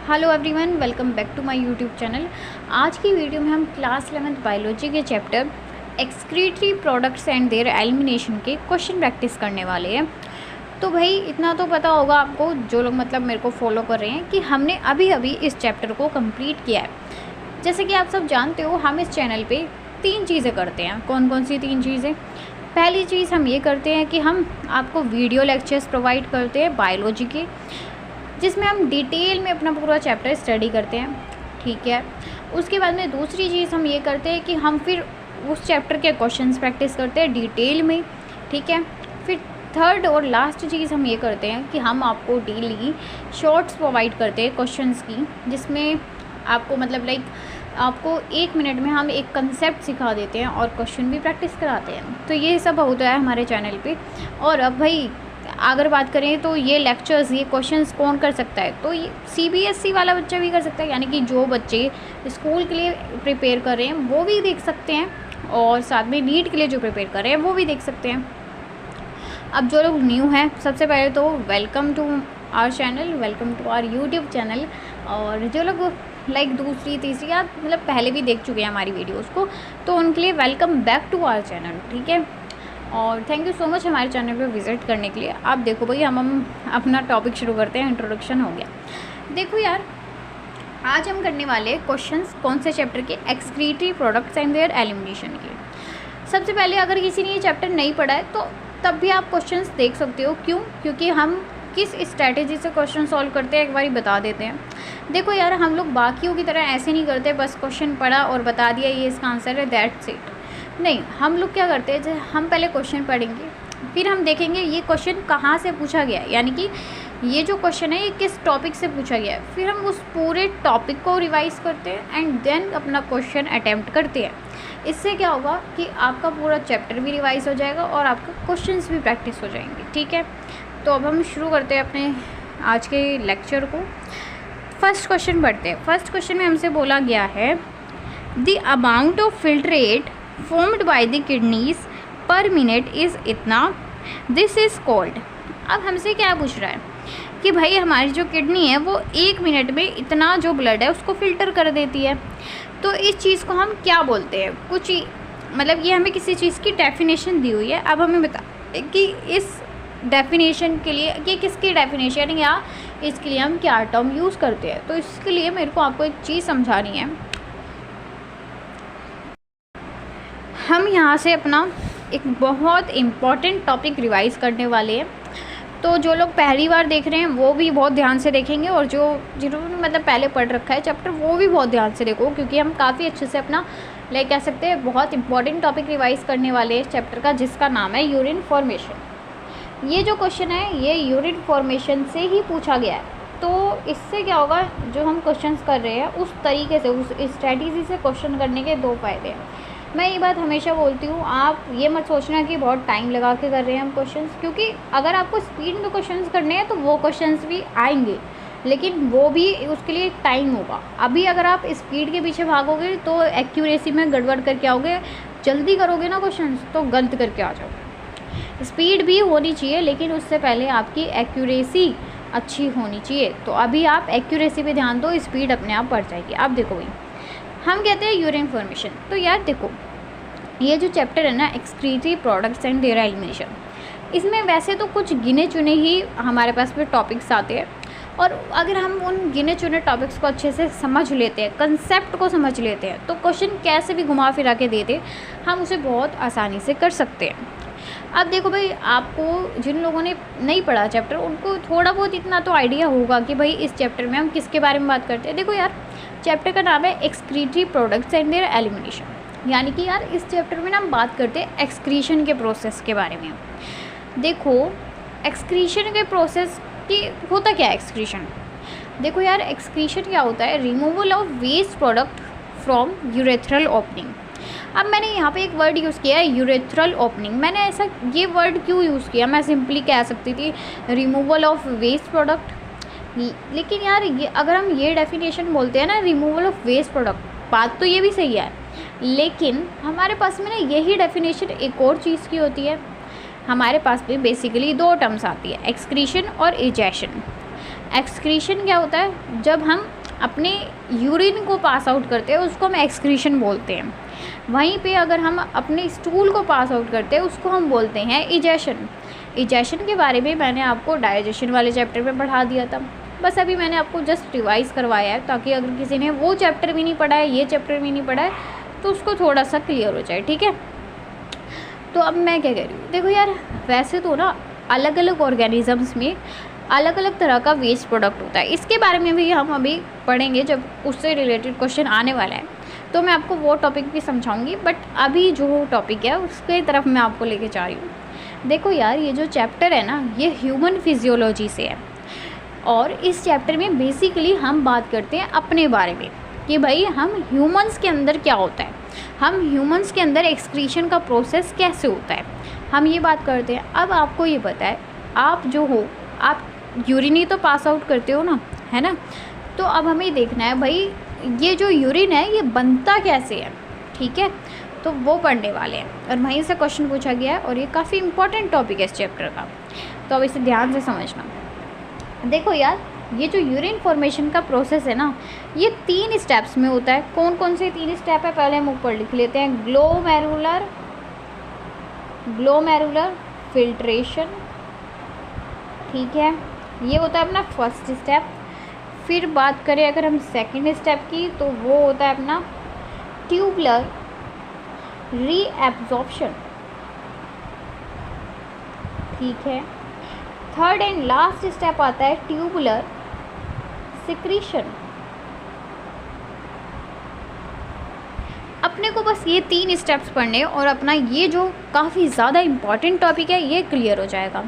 Hello everyone, welcome back to my YouTube channel. आज की video में हम क्लास 11th बायोलॉजी के chapter excretory products and their elimination के क्वेश्चन प्रैक्टिस करने वाले हैं। तो भाई इतना तो पता होगा आपको, जो लोग मतलब मेरे को फॉलो कर रहे हैं, कि हमने अभी अभी इस चैप्टर को कंप्लीट किया है। जैसे कि आप सब जानते हो, हम इस चैनल पर 3 चीज़ें करते हैं। कौन कौन सी 3 चीज़ें? पहली चीज़ हम ये करते हैं कि हम आपको वीडियो लेक्चर्स प्रोवाइड करते हैं बायोलॉजी के, जिसमें हम डिटेल में अपना पूरा चैप्टर स्टडी करते हैं। ठीक है। उसके बाद में दूसरी चीज़ हम ये करते हैं कि हम फिर उस चैप्टर के क्वेश्चंस प्रैक्टिस करते हैं डिटेल में। ठीक है। फिर थर्ड और लास्ट चीज़ हम ये करते हैं कि हम आपको डेली शॉर्ट्स प्रोवाइड करते हैं क्वेश्चंस की, जिसमें आपको मतलब आपको 1 मिनट में हम एक कंसेप्ट सिखा देते हैं और क्वेश्चन भी प्रैक्टिस कराते हैं। तो ये सब होता है हमारे चैनल पे। और अब भाई अगर बात करें तो ये लेक्चर्स, ये क्वेश्चंस कौन कर सकता है? तो ये CBSE वाला बच्चा भी कर सकता है, यानी कि जो बच्चे स्कूल के लिए प्रिपेयर कर रहे हैं वो भी देख सकते हैं, और साथ में नीट के लिए जो प्रिपेयर कर रहे हैं वो भी देख सकते हैं। अब जो लोग न्यू हैं, सबसे पहले तो welcome to our channel, welcome to our YouTube channel. और जो लोग दूसरी तीसरी या मतलब पहले भी देख चुके हैं हमारी वीडियोज़ को, तो उनके लिए welcome back to our channel. ठीक है। और थैंक यू सो मच हमारे चैनल पे विज़िट करने के लिए। आप देखो भाई, हम अपना टॉपिक शुरू करते हैं। इंट्रोडक्शन हो गया। देखो यार, आज हम करने वाले क्वेश्चंस कौन से चैप्टर के? Excretory products and their elimination के। सबसे पहले अगर किसी ने ये चैप्टर नहीं पढ़ा है तो तब भी आप क्वेश्चंस देख सकते हो। क्यों? क्योंकि हम किस स्ट्रैटेजी से क्वेश्चन सॉल्व करते हैं एक बार बता देते हैं। देखो यार, हम लोग बाकियों की तरह ऐसे नहीं करते बस क्वेश्चन पढ़ा और बता दिया ये इसका आंसर है, दैट्स इट। नहीं, हम लोग क्या करते हैं, जैसे हम पहले क्वेश्चन पढ़ेंगे, फिर हम देखेंगे ये क्वेश्चन कहाँ से पूछा गया है, यानी कि ये जो क्वेश्चन है ये किस टॉपिक से पूछा गया है। फिर हम उस पूरे टॉपिक को रिवाइज करते हैं एंड देन अपना क्वेश्चन अटैम्प्ट करते हैं। इससे क्या होगा कि आपका पूरा चैप्टर भी रिवाइज हो जाएगा और आपका क्वेश्चंस भी प्रैक्टिस हो जाएंगे। ठीक है। तो अब हम शुरू करते हैं अपने आज के लेक्चर को। फर्स्ट क्वेश्चन पढ़ते हैं। फर्स्ट क्वेश्चन में हमसे बोला गया है, the amount of filtrate formed by the kidneys per minute is इतना, this is called। अब हमसे क्या पूछ रहा है कि भाई हमारी जो किडनी है वो 1 मिनट में इतना जो ब्लड है उसको फ़िल्टर कर देती है। तो इस चीज़ को हम क्या बोलते हैं? कुछ मतलब ये हमें किसी चीज़ की डेफिनेशन दी हुई है। अब हमें बता कि इस डेफिनेशन के लिए, कि किसकी डेफिनेशन या इसके लिए हम क्या टर्म यूज़ करते हैं। तो इसके लिए मेरे को आपको एक चीज़ समझानी है। हम यहाँ से अपना एक बहुत इम्पॉर्टेंट टॉपिक रिवाइज़ करने वाले हैं। तो जो लोग पहली बार देख रहे हैं वो भी बहुत ध्यान से देखेंगे, और जिन्होंने मतलब पहले पढ़ रखा है चैप्टर वो भी बहुत ध्यान से देखो, क्योंकि हम काफ़ी अच्छे से अपना कह सकते हैं बहुत इंपॉर्टेंट टॉपिक रिवाइज़ करने वाले हैं इस चैप्टर का, जिसका नाम है यूरिन फॉर्मेशन। ये जो क्वेश्चन है ये यूरिन फॉर्मेशन से ही पूछा गया है। तो इससे क्या होगा, जो हम क्वेश्चन कर रहे हैं उस तरीके से, उस स्ट्रैटेजी से क्वेश्चन करने के 2 फ़ायदे हैं। मैं ये बात हमेशा बोलती हूँ, आप ये मत सोचना कि बहुत टाइम लगा के कर रहे हैं हम क्वेश्चंस, क्योंकि अगर आपको स्पीड में क्वेश्चंस करने हैं तो वो क्वेश्चंस भी आएंगे, लेकिन वो भी उसके लिए टाइम होगा। अभी अगर आप स्पीड के पीछे भागोगे तो एक्यूरेसी में गड़बड़ करके आओगे, जल्दी करोगे ना क्वेश्चंस तो गलत करके आ जाओगे। स्पीड भी होनी चाहिए, लेकिन उससे पहले आपकी एक्यूरेसी अच्छी होनी चाहिए। तो अभी आप एक्यूरेसी पे ध्यान दो, स्पीड अपने आप बढ़ जाएगी। आप देखो भाई, हम कहते हैं यूरिन फॉर्मेशन। तो यार देखो, ये जो चैप्टर है ना, excretory products and their elimination, इसमें वैसे तो कुछ गिने चुने ही हमारे पास में टॉपिक्स आते हैं, और अगर हम उन गिने चुने टॉपिक्स को अच्छे से समझ लेते हैं, कंसेप्ट को समझ लेते हैं, तो क्वेश्चन कैसे भी घुमा फिरा के देते हम उसे बहुत आसानी से कर सकते हैं। अब देखो भाई, आपको जिन लोगों ने नहीं पढ़ा चैप्टर उनको थोड़ा बहुत इतना तो आइडिया होगा कि भाई इस चैप्टर में हम किसके बारे में बात करते हैं। देखो यार, चैप्टर का नाम है excretory products and their elimination, यानी कि यार इस चैप्टर में ना हम बात करते हैं एक्सक्रीशन के प्रोसेस के बारे में। देखो, एक्सक्रीशन के प्रोसेस की होता क्या है एक्सक्रीशन? देखो यार, एक्सक्रीशन क्या होता है? Removal of waste product from urethral opening. अब मैंने यहाँ पे एक वर्ड यूज़ किया है, यूरेथ्रल ओपनिंग। मैंने ऐसा ये वर्ड क्यों यूज़ किया? मैं सिंपली कह सकती थी रिमूवल ऑफ वेस्ट प्रोडक्ट, लेकिन यार ये अगर हम ये डेफिनेशन बोलते हैं ना, रिमूवल ऑफ वेस्ट प्रोडक्ट, बात तो ये भी सही है, लेकिन हमारे पास में ना यही डेफिनेशन एक और चीज़ की होती है। हमारे पास में बेसिकली 2 टर्म्स आती है, एक्सक्रीशन और इजेशन। एक्सक्रीशन क्या होता है, जब हम अपने यूरिन को पास आउट करते हैं उसको हम एक्सक्रीशन बोलते हैं। वहीं पे अगर हम अपने स्टूल को पास आउट करते हैं उसको हम बोलते हैं इजेशन। इजेशन के बारे में मैंने आपको डाइजेशन वाले चैप्टर में पढ़ा दिया था, बस अभी मैंने आपको जस्ट रिवाइज़ करवाया है ताकि अगर किसी ने वो चैप्टर भी नहीं पढ़ा है, ये चैप्टर भी नहीं पढ़ा है, तो उसको थोड़ा सा क्लियर हो जाए, ठीक है। तो अब मैं क्या कह रही हूँ, देखो यार वैसे तो ना अलग अलग ऑर्गेनिजम्स में अलग अलग तरह का वेस्ट प्रोडक्ट होता है, इसके बारे में भी हम अभी पढ़ेंगे जब उससे रिलेटेड क्वेश्चन आने वाला है, तो मैं आपको वो टॉपिक भी समझाऊंगी। बट अभी जो टॉपिक है उसके तरफ मैं आपको लेके जा रही हूँ। देखो यार ये जो चैप्टर है ना ये ह्यूमन फिजियोलॉजी से है, और इस चैप्टर में बेसिकली हम बात करते हैं अपने बारे में कि भाई हम ह्यूमंस के अंदर क्या होता है, हम ह्यूमंस के अंदर एक्सक्रीशन का प्रोसेस कैसे होता है, हम ये बात करते हैं। अब आपको ये पता है, आप जो हो आप यूरिन ही तो पास आउट करते हो ना, है ना। तो अब हमें देखना है भाई ये जो यूरिन है ये बनता कैसे है, ठीक है, तो वो पढ़ने वाले हैं और वहीं से क्वेश्चन पूछा गया है और ये काफ़ी इंपॉर्टेंट टॉपिक है इस चैप्टर का, तो अब इसे ध्यान से समझना। देखो यार ये जो यूरिन फॉर्मेशन का प्रोसेस है ना ये 3 स्टेप्स में होता है। कौन कौन से 3 स्टेप है पहले हम ऊपर लिख लेते हैं। ग्लोमेरुलर फिल्ट्रेशन, ठीक है, ये होता है अपना फर्स्ट स्टेप। फिर बात करें अगर हम सेकंड स्टेप की तो वो होता है अपना ट्यूबुलर रीएब्जॉर्प्शन, ठीक है। थर्ड एंड लास्ट स्टेप आता है ट्यूबुलर सिक्रीशन। अपने को बस ये 3 स्टेप्स पढ़ने और अपना ये जो काफ़ी ज़्यादा इम्पॉर्टेंट टॉपिक है ये क्लियर हो जाएगा।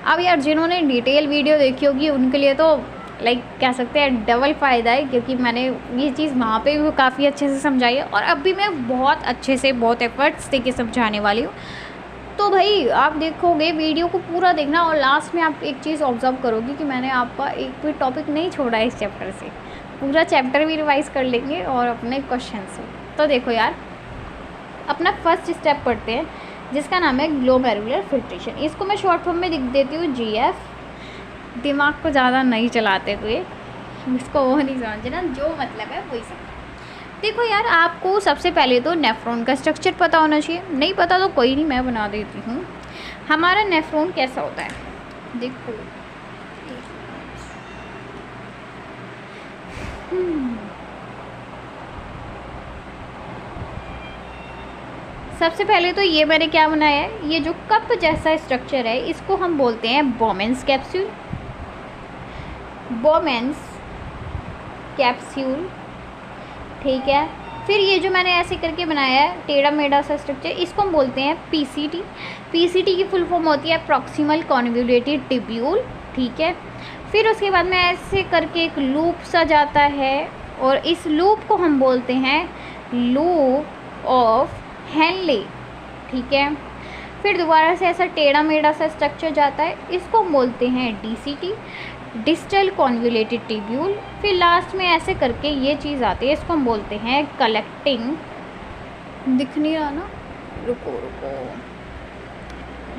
अब यार जिन्होंने डिटेल वीडियो देखी होगी उनके लिए तो लाइक कह सकते हैं डबल फ़ायदा है, क्योंकि मैंने ये चीज़ वहाँ पे भी काफ़ी अच्छे से समझाई है और अब भी मैं बहुत अच्छे से बहुत एफर्ट्स दे के समझाने वाली हूँ। तो भाई आप देखोगे वीडियो को पूरा देखना और लास्ट में आप एक चीज़ ऑब्जर्व करोगे कि मैंने आपका एक भी टॉपिक नहीं छोड़ा है इस चैप्टर से, पूरा चैप्टर भी रिवाइज़ कर लेंगे और अपने क्वेश्चन से। तो देखो यार अपना फर्स्ट स्टेप पढ़ते हैं जिसका नाम है ग्लोमेरुलर फिल्ट्रेशन। इसको मैं शॉर्ट फॉर्म में लिख देती हूँ GF। दिमाग को ज़्यादा नहीं चलाते हुए इसको वो नहीं समझना, जो मतलब है वही समझ। देखो यार आपको सबसे पहले तो नेफ्रॉन का स्ट्रक्चर पता होना चाहिए, नहीं पता तो कोई नहीं मैं बना देती हूँ। हमारा नेफ्रॉन कैसा होता है, देखो सबसे पहले तो ये मैंने क्या बनाया है, ये जो कप जैसा स्ट्रक्चर है इसको हम बोलते हैं बोमेन्स कैप्सूल। ठीक है। फिर ये जो मैंने ऐसे करके बनाया है टेढ़ा मेढ़ा सा स्ट्रक्चर इसको हम बोलते हैं PCT। PCT की फुल फॉर्म होती है प्रॉक्सिमल कॉन्वोल्यूटेड ट्यूब्यूल, ठीक है। फिर उसके बाद में ऐसे करके एक लूप सा जाता है और इस लूप को हम बोलते हैं लूप ऑफ हेनले, ठीक है। फिर दोबारा से ऐसा टेढ़ा मेढ़ा सा स्ट्रक्चर जाता है, इसको हम बोलते हैं DCT, डिस्टल कॉन्वोल्यूटेड ट्यूब्यूल। फिर लास्ट में ऐसे करके ये चीज़ आती है, इसको हम बोलते हैं कलेक्टिंग, दिख नहीं रहा ना, रुको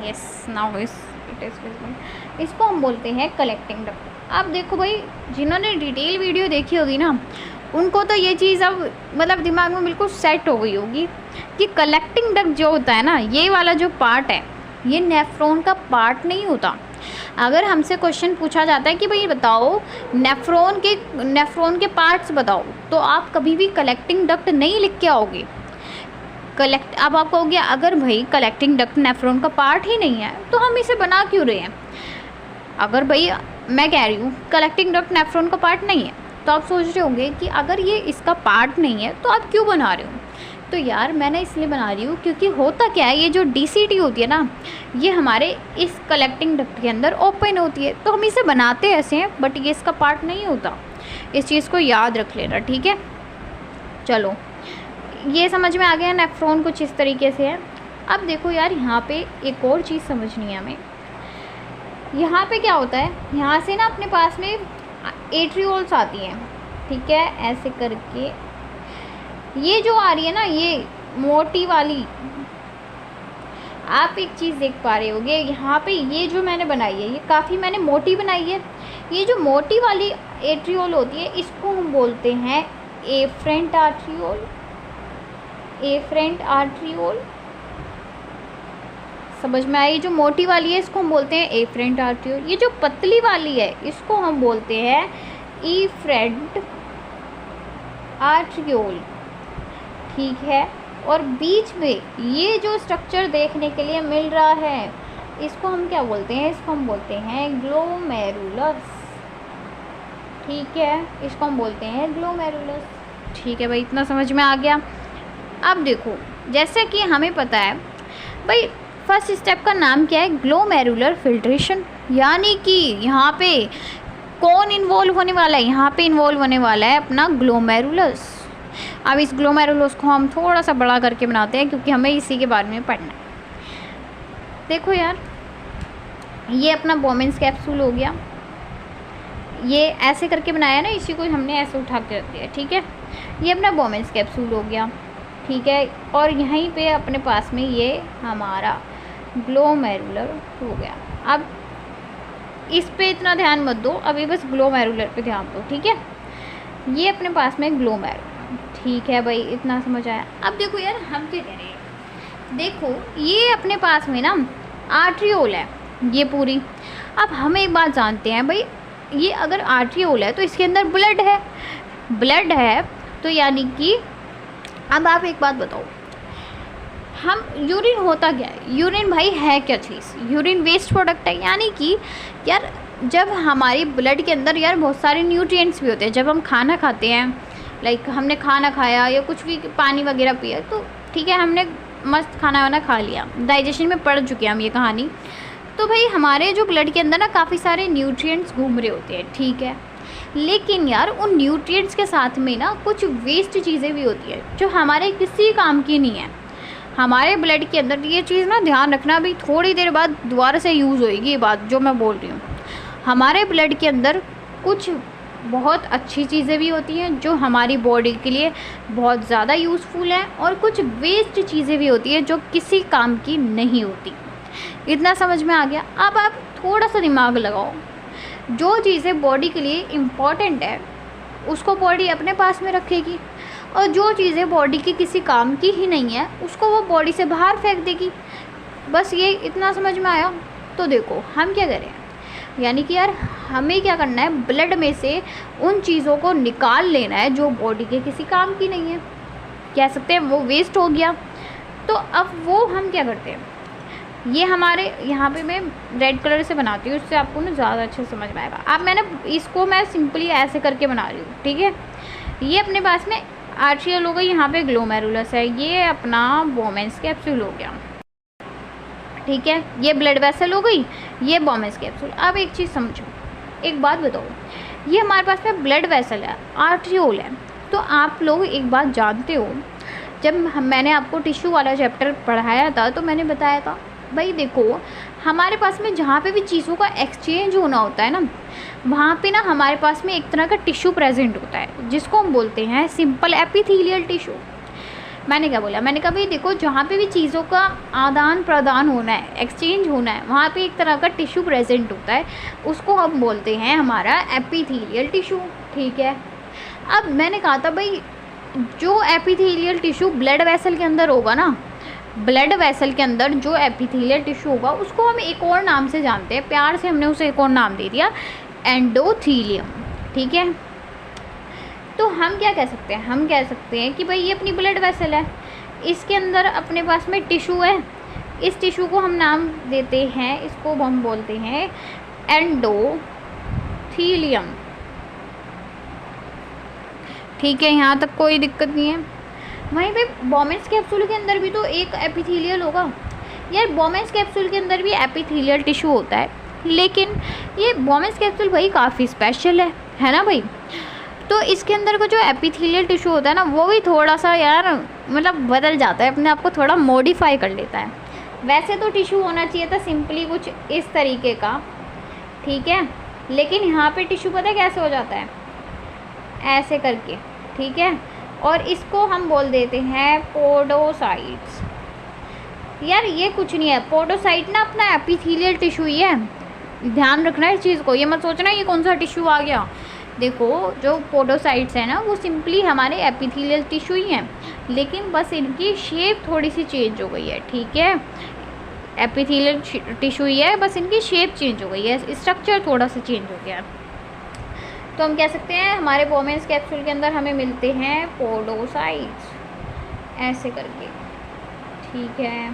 yes now it is visible, इसको हम बोलते हैं कलेक्टिंग डक्ट। अब देखो भाई जिन्होंने डिटेल वीडियो देखी होगी ना उनको तो ये चीज़ अब मतलब दिमाग में बिल्कुल सेट हो गई होगी कि कलेक्टिंग डक्ट जो होता है ना ये वाला जो पार्ट है ये नेफ्रॉन का पार्ट नहीं होता। अगर हमसे क्वेश्चन पूछा जाता है कि भाई बताओ नेफ्रॉन के पार्ट्स बताओ, तो आप कभी भी कलेक्टिंग डक्ट नहीं लिख के आओगे। अब आप कहोगे अगर भाई कलेक्टिंग डक्ट नेफ्रॉन का पार्ट ही नहीं है तो हम इसे बना क्यों रहे हैं। अगर भाई मैं कह रही हूँ कलेक्टिंग डक्ट नेफ्रॉन का पार्ट नहीं है तो आप सोच रहे होंगे कि अगर ये इसका पार्ट नहीं है तो आप क्यों बना रहे हो। तो यार मैंने इसलिए बना रही हूँ क्योंकि होता क्या है, ये जो DCT होती है ना ये हमारे इस कलेक्टिंग डक्ट के अंदर ओपन होती है, तो हम इसे बनाते ऐसे हैं बट ये इसका पार्ट नहीं होता। इस चीज़ को याद रख लेना, ठीक है। चलो ये समझ में आ गया नेफ्रॉन कुछ इस तरीके से है। अब देखो यार यहाँ पे एक और चीज़ समझनी है हमें। यहाँ पे क्या होता है, यहाँ से ना अपने पास में एट्रियोल्स आती हैं, ठीक है, ऐसे करके ये जो आ रही है ना ये मोटी वाली, आप एक चीज़ देख पा रहे होगे यहाँ पे ये जो मैंने बनाई है ये काफ़ी मैंने मोटी बनाई है, ये जो मोटी वाली एट्रियोल होती है इसको हम बोलते हैं एफरेंट आर्ट्रियोल। एफरेंट आर्ट्रियोल समझ में आई? जो मोटी वाली है इसको हम बोलते हैं एफरेंट आर्ट्रियोल। ये जो पतली वाली है इसको हम बोलते हैं इफरेंट आर्ट्रियोल, ठीक है। और बीच में ये जो स्ट्रक्चर देखने के लिए मिल रहा है इसको हम क्या बोलते हैं? इसको हम बोलते हैं ग्लोमेरुलस, ठीक है। इसको हम बोलते हैं ग्लोमेरुलस, ठीक है भाई, इतना समझ में आ गया। अब देखो, जैसे कि हमें पता है भाई फर्स्ट स्टेप का नाम क्या है? Glomerular filtration. यानी कि यहाँ पे कौन इन्वॉल्व होने वाला है? यहाँ पे इन्वॉल्व होने वाला है अपना ग्लोमेरुलस। अब इस ग्लोमेरुलस को हम थोड़ा सा बड़ा करके बनाते हैं क्योंकि हमें इसी के बारे में पढ़ना है। देखो यार, ये अपना बोमेंस कैप्सूल हो गया, ये ऐसे करके बनाया ना, इसी को हमने ऐसे उठा के रख दिया, ठीक है। ये अपना बोमेंस कैप्सूल हो गया, ठीक है। और यहीं पे अपने पास में ये हमारा ग्लोमेरुलर हो गया। अब इस पे इतना ध्यान मत दो, अभी बस ग्लोमेरुलर पे ध्यान दो, ठीक है। ये अपने पास में ग्लोमेरुलर, ठीक है भाई, इतना समझ आया। अब देखो यार, हम क्या कह रहे हैं, देखो ये अपने पास में ना आर्ट्रियोल है ये पूरी। अब हम एक बात जानते हैं भाई, ये अगर आर्ट्रियोल है तो इसके अंदर ब्लड है, ब्लड है तो यानी कि अब आप एक बात बताओ, हम यूरिन होता क्या है? यूरिन भाई है क्या चीज़? यूरिन वेस्ट प्रोडक्ट है। यानी कि यार जब हमारी ब्लड के अंदर यार बहुत सारे न्यूट्रिएंट्स भी होते हैं। जब हम खाना खाते हैं, लाइक हमने खाना खाया या कुछ भी पानी वगैरह पिया, तो ठीक है, हमने मस्त खाना वाना खा लिया, डाइजेशन में पढ़ चुके हैं हम ये कहानी। तो भाई हमारे जो ब्लड के अंदर ना काफ़ी सारे न्यूट्रिएंट्स घूम रहे होते हैं, ठीक है। लेकिन यार उन न्यूट्रिएंट्स के साथ में ना कुछ वेस्ट चीज़ें भी होती है जो हमारे किसी काम की नहीं है। हमारे ब्लड के अंदर ये चीज़ ना ध्यान रखना, भी थोड़ी देर बाद दोबारा से यूज़ होएगी ये बात जो मैं बोल रही हूँ। हमारे ब्लड के अंदर कुछ बहुत अच्छी चीज़ें भी होती हैं जो हमारी बॉडी के लिए बहुत ज़्यादा यूज़फुल हैं, और कुछ वेस्ट चीज़ें भी होती हैं जो किसी काम की नहीं होती। इतना समझ में आ गया? अब आप थोड़ा सा दिमाग लगाओ, जो चीज़ें बॉडी के लिए इम्पॉर्टेंट है उसको बॉडी अपने पास में रखेगी, और जो चीज़ें बॉडी की किसी काम की ही नहीं है उसको वो बॉडी से बाहर फेंक देगी। बस ये इतना समझ में आया? तो देखो हम क्या करें, यानी कि यार हमें क्या करना है, ब्लड में से उन चीज़ों को निकाल लेना है जो बॉडी के किसी काम की नहीं है, कह सकते हैं वो वेस्ट हो गया। तो अब वो हम क्या करते हैं, ये हमारे यहाँ पे मैं रेड कलर से बनाती हूँ, उससे आपको ना ज़्यादा अच्छे समझ में आएगा। अब मैंने इसको मैं सिंपली ऐसे करके बना रही हूँ, ठीक है। ये अपने पास में आर्ट्रियल हो गई, यहाँ पे ग्लोमेरुलस है, ये अपना बोमेंस कैप्सूल हो गया, ठीक है। ये ब्लड वेसल हो गई, ये बोमेंस कैप्सूल। अब एक चीज़ समझो, एक बात बताओ, ये हमारे पास में ब्लड वेसल है, आर्ट्रियोल है, तो आप लोग एक बात जानते हो, जब मैंने आपको टिश्यू वाला चैप्टर पढ़ाया था तो मैंने बताया था भाई देखो, हमारे पास में जहाँ पे भी चीज़ों का एक्सचेंज होना होता है ना, वहाँ पे ना हमारे पास में एक तरह का टिश्यू प्रेजेंट होता है जिसको हम बोलते हैं सिंपल एपिथेलियल टिश्यू। मैंने क्या बोला? मैंने कहा भाई देखो, जहाँ पे भी चीज़ों का आदान प्रदान होना है, एक्सचेंज होना है, वहाँ पे एक तरह का टिश्यू प्रेजेंट होता है, उसको हम बोलते हैं हमारा एपिथेलियल टिश्यू, ठीक है। अब मैंने कहा था भाई जो एपिथेलियल टिश्यू ब्लड वेसल के अंदर होगा ना, ब्लड वेसल के अंदर जो एपिथेलियल टिश्यू होगा उसको हम एक और नाम से जानते हैं, प्यार से हमने उसे एक और नाम दे दिया, एंडोथीलियम, ठीक है। तो हम क्या कह सकते हैं, हम कह सकते हैं कि भाई ये अपनी ब्लड वेसल है, इसके अंदर अपने पास में टिश्यू है, इस टिश्यू को हम नाम देते हैं, इसको हम बोलते हैं एंडोथीलियम, ठीक है। यहाँ तक कोई दिक्कत नहीं है। वहीं पे बोमेंस कैप्सूल के अंदर भी तो एक एपिथेलियल होगा यार, बोमेंस कैप्सूल के अंदर भी एपिथेलियल टिश्यू होता है, लेकिन ये बोमेंस कैप्सूल भाई काफ़ी स्पेशल है ना भाई। तो इसके अंदर का जो एपिथेलियल टिश्यू होता है ना, वो भी थोड़ा सा यार मतलब बदल जाता है, अपने आप को थोड़ा मॉडिफाई कर लेता है। वैसे तो टिश्यू होना चाहिए था सिंपली कुछ इस तरीके का, ठीक है, लेकिन यहाँ पे टिश्यू पता है कैसे हो जाता है, ऐसे करके, ठीक है। और इसको हम बोल देते हैं पोडोसाइट्स। यार ये कुछ नहीं है, पोडोसाइट ना अपना एपिथेलियल टिश्यू ही है, ध्यान रखना है इस चीज़ को, ये मत सोचना ये कौन सा टिश्यू आ गया। देखो जो पोडोसाइट्स है ना वो सिंपली हमारे एपिथेलियल टिश्यू ही हैं, लेकिन बस इनकी शेप थोड़ी सी चेंज हो गई है, ठीक है। एपिथेलियल टिश्यू ही है, बस इनकी शेप चेंज हो गई है, स्ट्रक्चर थोड़ा सा चेंज हो गया है। तो हम कह सकते हैं हमारे बोमेन्स कैप्सूल के अंदर हमें मिलते हैं पोडोसाइट्स, ऐसे करके, ठीक है।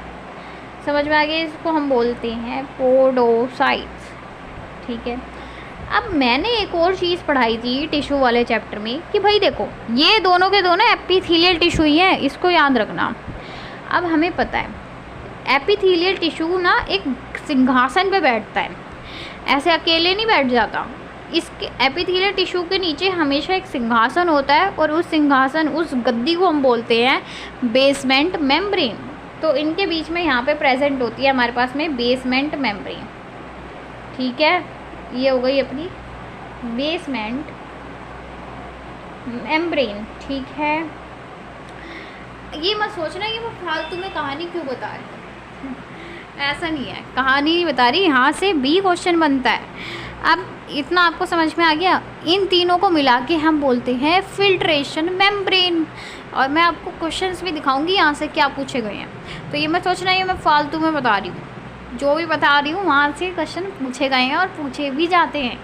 समझ में आ गया, इसको हम बोलते हैं पोडोसाइट्स, ठीक है। अब मैंने एक और चीज़ पढ़ाई थी टिश्यू वाले चैप्टर में कि भाई देखो ये दोनों के दोनों एपिथेलियल टिश्यू ही हैं, इसको याद रखना। अब हमें पता है एपिथेलियल टिश्यू ना एक सिंहासन पे बैठता है, ऐसे अकेले नहीं बैठ जाता। इसके एपिथेलियल टिश्यू के नीचे हमेशा एक सिंहासन होता है, और उस सिंहासन, उस गद्दी को हम बोलते हैं बेसमेंट मेम्ब्रेन। तो इनके बीच में यहाँ पे प्रेजेंट होती है हमारे पास में बेसमेंट मेम्ब्रेन, ठीक है। ये हो गई अपनी बेसमेंट मेम्ब्रेन, ठीक है। ये मत सोचना ये मैं फालतू में कहानी क्यों बता रही हूँ, ऐसा नहीं है, कहानी नहीं बता रही, यहाँ से भी क्वेश्चन बनता है। अब इतना आपको समझ में आ गया, इन तीनों को मिला के हम बोलते हैं फिल्ट्रेशन मेम्ब्रेन। और मैं आपको क्वेश्चंस भी दिखाऊंगी यहाँ से क्या पूछे गए हैं, तो ये मत सोचना ये मैं फालतू में बता रही हूँ, जो भी बता रही हूँ वहाँ से क्वेश्चन पूछे गए हैं और पूछे भी जाते हैं,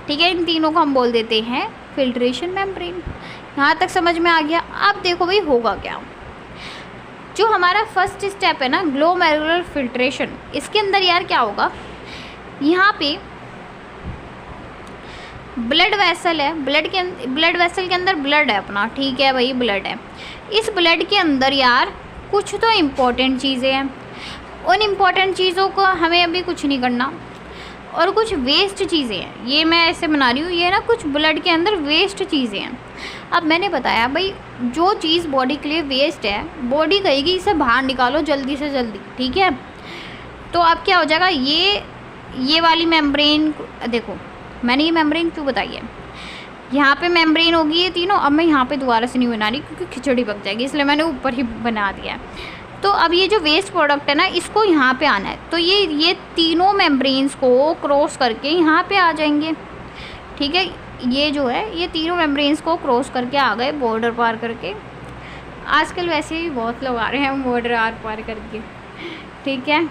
ठीक है। इन तीनों को हम बोल देते हैं फिल्ट्रेशन मेम्ब्रेन। यहाँ तक समझ में आ गया। अब देखो भाई होगा क्या, जो हमारा फर्स्ट स्टेप है ना ग्लोमेरुलर फिल्ट्रेशन, इसके अंदर यार क्या होगा, यहाँ पे ब्लड वेसल है, ब्लड वेसल के अंदर ब्लड है अपना, ठीक है भाई, ब्लड है। इस ब्लड के अंदर यार कुछ तो इम्पोर्टेंट चीज़ें हैं, उन इम्पोर्टेंट चीज़ों को हमें अभी कुछ नहीं करना, और कुछ वेस्ट चीज़ें हैं, ये मैं ऐसे बना रही हूँ, ये ना कुछ ब्लड के अंदर वेस्ट चीज़ें हैं। अब मैंने बताया भाई जो चीज़ बॉडी के लिए वेस्ट है, बॉडी कहेगी इसे बाहर निकालो जल्दी से जल्दी, ठीक है। तो अब क्या हो जाएगा, ये वाली मेम्ब्रेन, देखो मैंने ये मेम्ब्रेन क्यों बताई है, यहाँ पे मेम्ब्रेन होगी ये तीनों। अब मैं यहाँ पे दोबारा से नहीं बना रही क्योंकि खिचड़ी पक जाएगी, इसलिए मैंने ऊपर ही बना दिया है। तो अब ये जो वेस्ट प्रोडक्ट है ना इसको यहाँ पे आना है, तो ये तीनों मेम्ब्रेन्स को क्रॉस करके यहाँ पे आ जाएंगे, ठीक है। ये जो है ये तीनों मेम्ब्रेन्स को क्रॉस करके आ गए, बॉर्डर पार करके। आजकल वैसे ही बहुत लोग आ रहे हैं बॉर्डर आर पार करके, ठीक है।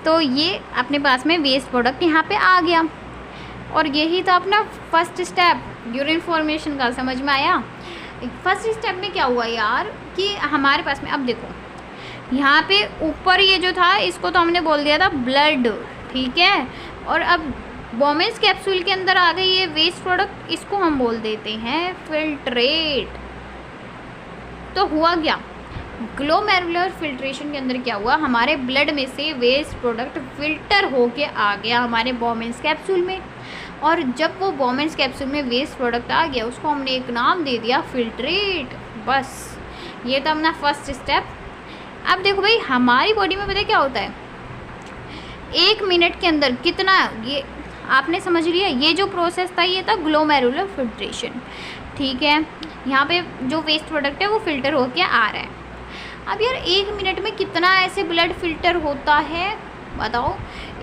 तो ये अपने पास में वेस्ट प्रोडक्ट यहाँ पे आ गया, और यही तो अपना फर्स्ट स्टेप यूरिन फॉर्मेशन का, समझ में आया। फर्स्ट स्टेप में क्या हुआ यार कि हमारे पास में, अब देखो यहाँ पे ऊपर ये जो था इसको तो हमने बोल दिया था ब्लड, ठीक है। और अब बोमेन्स कैप्सूल के अंदर आ गई ये वेस्ट प्रोडक्ट, इसको हम बोल देते हैं फिल्ट्रेट। तो हुआ क्या, ग्लोमेरुलर फिल्ट्रेशन के अंदर क्या हुआ, हमारे ब्लड में से वेस्ट प्रोडक्ट फिल्टर होके आ गया हमारे बोमेन्स कैप्सूल में, और जब वो बोमेन्स कैप्सूल में वेस्ट प्रोडक्ट आ गया उसको हमने एक नाम दे दिया फिल्ट्रेट। बस ये था अपना फर्स्ट स्टेप। अब देखो भाई हमारी बॉडी में पता है क्या होता है, 1 मिनट के अंदर कितना, ये आपने समझ लिया, ये जो प्रोसेस था ये था ग्लोमेरुलर फिल्ट्रेशन, ठीक है। यहाँ पे जो वेस्ट प्रोडक्ट है वो फिल्टर होके आ रहा है। अब यार 1 मिनट में कितना ऐसे ब्लड फिल्टर होता है बताओ,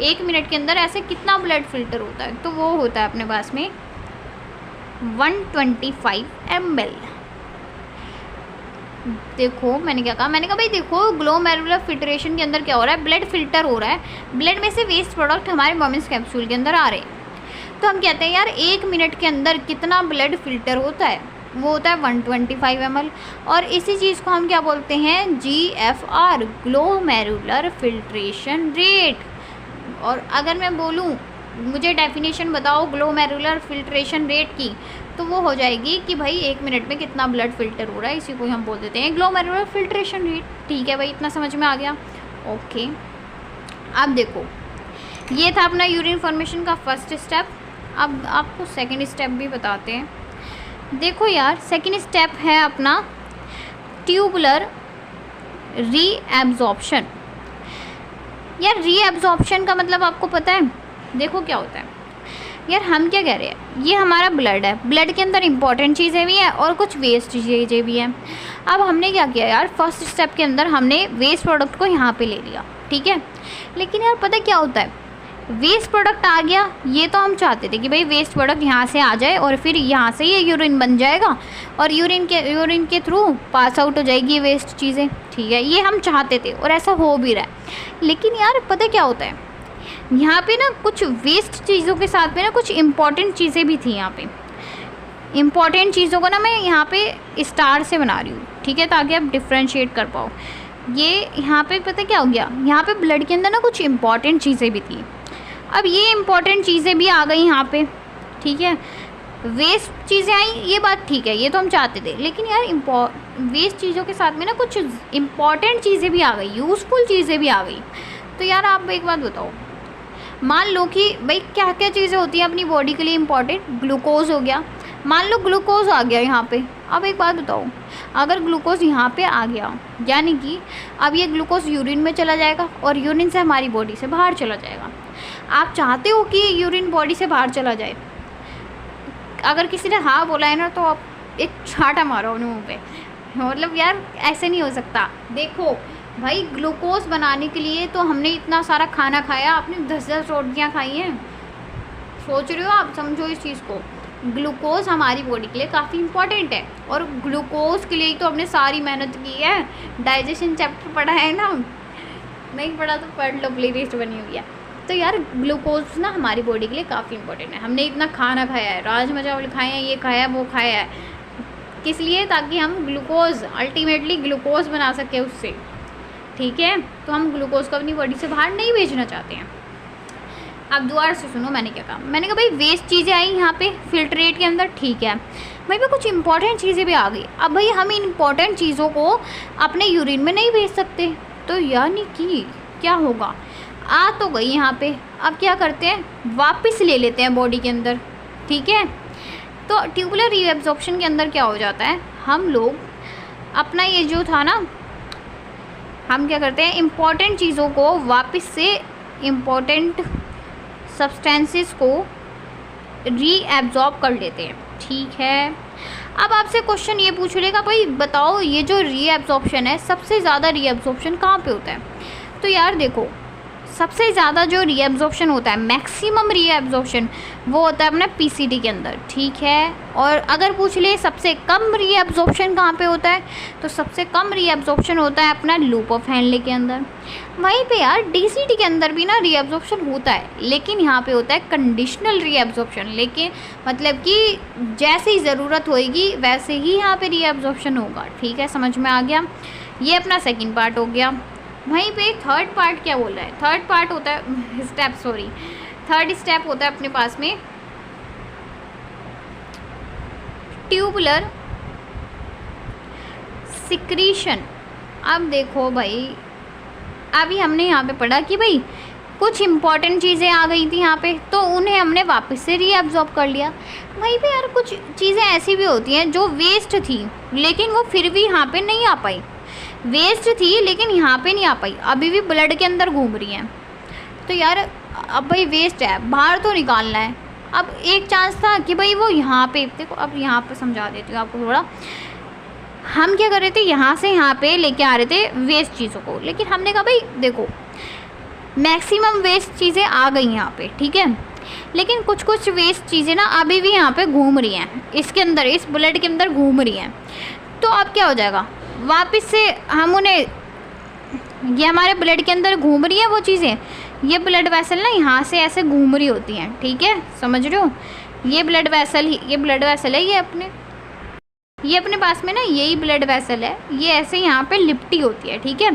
1 मिनट के अंदर ऐसे कितना ब्लड फिल्टर होता है, तो वो होता है अपने पास में 125 ml। देखो मैंने क्या कहा, मैंने कहा भाई देखो ग्लोमेरुलर फिल्ट्रेशन के अंदर क्या हो रहा है, ब्लड फिल्टर हो रहा है, ब्लड में से वेस्ट प्रोडक्ट हमारे बोमेन्स कैप्सूल के अंदर आ रहे हैं। तो हम कहते हैं यार 1 मिनट के अंदर कितना ब्लड फिल्टर होता है, वो होता है 125 ml। और इसी चीज़ को हम क्या बोलते हैं, GFR, ग्लोमेरुलर फिल्ट्रेशन रेट। और अगर मैं बोलूँ मुझे डेफिनेशन बताओ ग्लोमेरुलर फिल्ट्रेशन रेट की, तो वो हो जाएगी कि भाई 1 मिनट में कितना ब्लड फिल्टर हो रहा है, इसी को हम बोल देते हैं ग्लोमेरुलर फिल्ट्रेशन रेट, ठीक है भाई, इतना समझ में आ गया, ओके। अब देखो ये था अपना यूरिन फॉर्मेशन का फर्स्ट स्टेप। अब आपको सेकंड स्टेप भी बताते हैं। देखो यार सेकंड स्टेप है अपना ट्यूबुलर रीएब्जॉर्प्शन। यार रीएब्जॉर्प्शन का मतलब आपको पता है, देखो क्या होता है यार, हम क्या कह रहे हैं, ये हमारा ब्लड है, ब्लड के अंदर इंपॉर्टेंट चीज़ें भी हैं और कुछ वेस्ट चीज़ें भी हैं। अब हमने क्या किया यार, फर्स्ट स्टेप के अंदर हमने वेस्ट प्रोडक्ट को यहाँ पे ले लिया, ठीक है। लेकिन यार पता क्या होता है, वेस्ट प्रोडक्ट आ गया, ये तो हम चाहते थे कि भाई वेस्ट प्रोडक्ट यहाँ से आ जाए और फिर यहाँ से ये यूरिन बन जाएगा और यूरिन के थ्रू पास आउट हो जाएगी वेस्ट चीज़ें, ठीक है, ये हम चाहते थे और ऐसा हो भी रहा है। लेकिन यार पता क्या होता है, यहाँ पे ना कुछ वेस्ट चीज़ों के साथ में ना कुछ इम्पॉर्टेंट चीज़ें भी थी। यहाँ पे इम्पॉर्टेंट चीज़ों को ना मैं यहाँ पे स्टार से बना रही हूँ, ठीक है, ताकि आप डिफ्रेंशिएट कर पाओ। ये यहाँ पे पता क्या हो गया, यहाँ पे ब्लड के अंदर ना कुछ इम्पॉर्टेंट चीज़ें भी थी। अब ये इम्पॉर्टेंट चीज़ें भी आ गई यहाँ पे, ठीक है, वेस्ट चीज़ें आई, ये बात ठीक है, ये तो हम चाहते थे। लेकिन यार वेस्ट चीज़ों के साथ में ना कुछ इम्पॉर्टेंट चीज़ें भी आ गई, यूज़फुल चीज़ें भी आ गई। तो यार आप एक बात बताओ, मान लो कि भाई क्या क्या चीज़ें होती हैं अपनी बॉडी के लिए इम्पॉर्टेंट। ग्लूकोज हो गया, मान लो ग्लूकोज आ गया यहाँ पे। अब एक बात बताओ, अगर ग्लूकोज यहाँ पे आ गया, यानी कि अब ये ग्लूकोज यूरिन में चला जाएगा और यूरिन से हमारी बॉडी से बाहर चला जाएगा। आप चाहते हो कि यूरिन बॉडी से बाहर चला जाए? अगर किसी ने हाँ बोला है ना तो आप एक छाटा मारो अपने मुँह पे, मतलब यार ऐसे नहीं हो सकता। देखो भाई, ग्लूकोज बनाने के लिए तो हमने इतना सारा खाना खाया, आपने 10-10 रोटियाँ खाई हैं, सोच रहे हो आप? समझो इस चीज़ को, ग्लूकोज हमारी बॉडी के लिए काफ़ी इंपॉर्टेंट है और ग्लूकोज के लिए ही तो हमने सारी मेहनत की है। डाइजेशन चैप्टर पढ़ा है ना, नहीं पढ़ा तो पढ़ लो, प्ले लिस्ट बनी हुई है। तो यार ग्लूकोज ना हमारी बॉडी के लिए काफ़ी इंपॉर्टेंट है। हमने इतना खाना खाया है, राजमा चावल खाए हैं, ये खाया है, वो खाया है, किस लिए? ताकि हम ग्लूकोज अल्टीमेटली ग्लूकोज बना सकें उससे, ठीक है। तो हम ग्लूकोज को अपनी बॉडी से बाहर नहीं भेजना चाहते हैं। अब दोबारा से सुनो, मैंने क्या कहा, मैंने कहा भाई वेस्ट चीज़ें आई यहाँ पे फिल्ट्रेट के अंदर, ठीक है भाई, पे कुछ इंपॉर्टेंट चीज़ें भी आ गई। अब भाई हम इन इंपॉर्टेंट चीज़ों को अपने यूरिन में नहीं भेज सकते, तो यानी कि क्या होगा, आ तो गई यहाँ पे, अब क्या करते हैं, वापस ले लेते हैं बॉडी के अंदर, ठीक है। तो ट्यूबुलर रीएब्जॉर्प्शन के अंदर क्या हो जाता है, हम लोग अपना ये जो था ना, हम क्या करते हैं, इम्पॉर्टेंट चीज़ों को वापस से इम्पॉर्टेंट सब्सटेंसेस को रीएब्जॉर्ब कर लेते हैं, ठीक है। अब आपसे क्वेश्चन ये पूछ लेगा, भाई बताओ ये जो रीएब्जॉर्प्शन है, सबसे ज़्यादा रीएब्जॉर्प्शन कहाँ पे होता है? तो यार देखो, सबसे ज़्यादा जो रीएब्जॉर्प्शन होता है, मैक्सिमम रीएब्जॉर्प्शन, वो होता है अपना पीसीटी के अंदर, ठीक है। और अगर पूछ ले सबसे कम रीएब्जॉर्प्शन कहाँ पे होता है, तो सबसे कम रीएब्जॉर्प्शन होता है अपना लूप ऑफ हैनले के अंदर। वहीं पे यार डीसीटी के अंदर भी ना रीएब्जॉर्प्शन होता है, लेकिन यहाँ पे होता है कंडीशनल रीएब्जॉर्प्शन, लेकिन मतलब कि जैसे ही ज़रूरत होएगी वैसे ही यहाँ पे रीएब्जॉर्प्शन होगा, ठीक है, समझ में आ गया। ये अपना सेकेंड पार्ट हो गया। वहीं पे थर्ड पार्ट क्या बोल रहा है, थर्ड पार्ट होता है थर्ड स्टेप होता है अपने पास में ट्यूबुलर सिक्रीशन। अब देखो भाई, अभी हमने यहाँ पे पढ़ा कि भाई कुछ इंपॉर्टेंट चीज़ें आ गई थी यहाँ पे, तो उन्हें हमने वापस से रीअब्जॉर्ब कर लिया। वहीं पे यार कुछ चीज़ें ऐसी भी होती हैं जो वेस्ट थी, लेकिन वो फिर भी यहाँ पे नहीं आ पाई, वेस्ट थी लेकिन यहाँ पे नहीं आ पाई, अभी भी ब्लड के अंदर घूम रही हैं। तो यार अब भाई वेस्ट है, बाहर तो निकालना है। अब एक चांस था कि भाई वो यहाँ पे, देखो अब यहाँ पे समझा देती हूँ आपको थोड़ा। हम क्या कर रहे थे, यहाँ से यहाँ पे लेके आ रहे थे वेस्ट चीज़ों को, लेकिन हमने कहा भाई देखो मैक्सिमम वेस्ट चीज़ें आ गई यहाँ पे, ठीक है, लेकिन कुछ कुछ वेस्ट चीज़ें ना अभी भी यहाँ पे घूम रही हैं, इसके अंदर, इस ब्लड के अंदर घूम रही हैं। तो अब क्या हो जाएगा, वापस से हम उन्हें, ये हमारे ब्लड के अंदर घूम रही है वो चीज़ें, ये ब्लड वेसल ना यहाँ से ऐसे घूम रही होती हैं, ठीक है, समझ रहे हो। ये ब्लड वेसल है, ये अपने पास में ना यही ब्लड वेसल है, ये ऐसे यहाँ पे लिपटी होती है, ठीक है।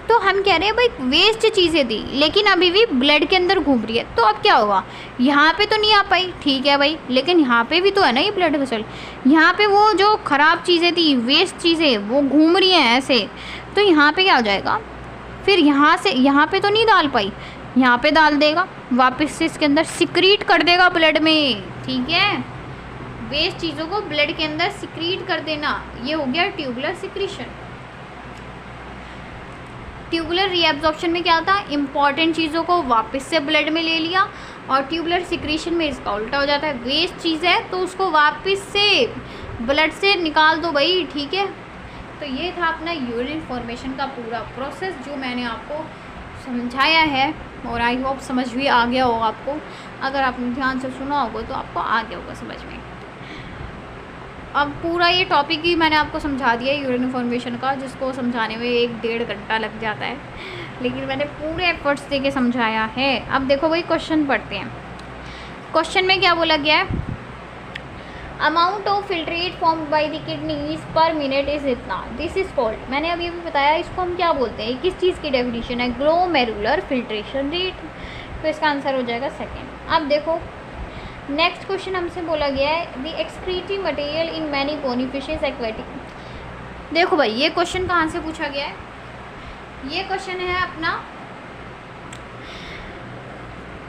तो हम कह रहे हैं भाई वेस्ट चीज़ें थी लेकिन अभी भी ब्लड के अंदर घूम रही है, तो अब क्या होगा, यहाँ पे तो नहीं आ पाई, ठीक है भाई, लेकिन यहाँ पे भी तो है ना ये ब्लड वेसल, यहाँ पे वो जो ख़राब चीज़ें थी, वेस्ट चीज़ें, वो घूम रही हैं ऐसे, तो यहाँ पे क्या हो जाएगा, फिर यहाँ से यहाँ पे तो नहीं डाल पाई, यहाँ पे डाल देगा, वापस से इसके अंदर सिक्रीट कर देगा ब्लड में, ठीक है, वेस्ट चीज़ों को ब्लड के अंदर सिक्रीट कर देना, ये हो गया ट्यूबुलर सिक्रीशन। ट्यूबुलर रीएब्जॉर्प्शन में क्या था, इंपॉर्टेंट चीज़ों को वापस से ब्लड में ले लिया, और ट्यूबुलर सिक्रीशन में इसका उल्टा हो जाता है, वेस्ट चीज़ है तो उसको वापस से ब्लड से निकाल दो भाई, ठीक है। तो ये था अपना यूरिन फॉर्मेशन का पूरा प्रोसेस जो मैंने आपको समझाया है। और आई होप समझ भी आ गया होगा आपको। अगर आपने ध्यान से सुना होगा तो आपको आ गया होगा समझ में। अब पूरा ये टॉपिक ही मैंने आपको समझा दिया है यूरिन फॉर्मेशन का, जिसको समझाने में 1-1.5 घंटा लग जाता है, लेकिन मैंने पूरे एफर्ट्स दे के समझाया है। अब देखो वही क्वेश्चन पढ़ते हैं। क्वेश्चन में क्या बोला गया है, amount of filtrate form by the kidneys पर मिनट इज इतना, दिस इज कॉल्ड, मैंने अभी भी बताया इसको हम क्या बोलते हैं, किस चीज़ की डेफिनेशन है, ग्लोमेरुलर फिल्ट्रेशन रेट। तो इसका आंसर हो जाएगा सेकेंड। अब देखो नेक्स्ट क्वेश्चन हमसे बोला गया है the excretory material in many बोनीफिशेस aquatic. देखो भाई ये क्वेश्चन कहाँ से पूछा गया है, ये क्वेश्चन है अपना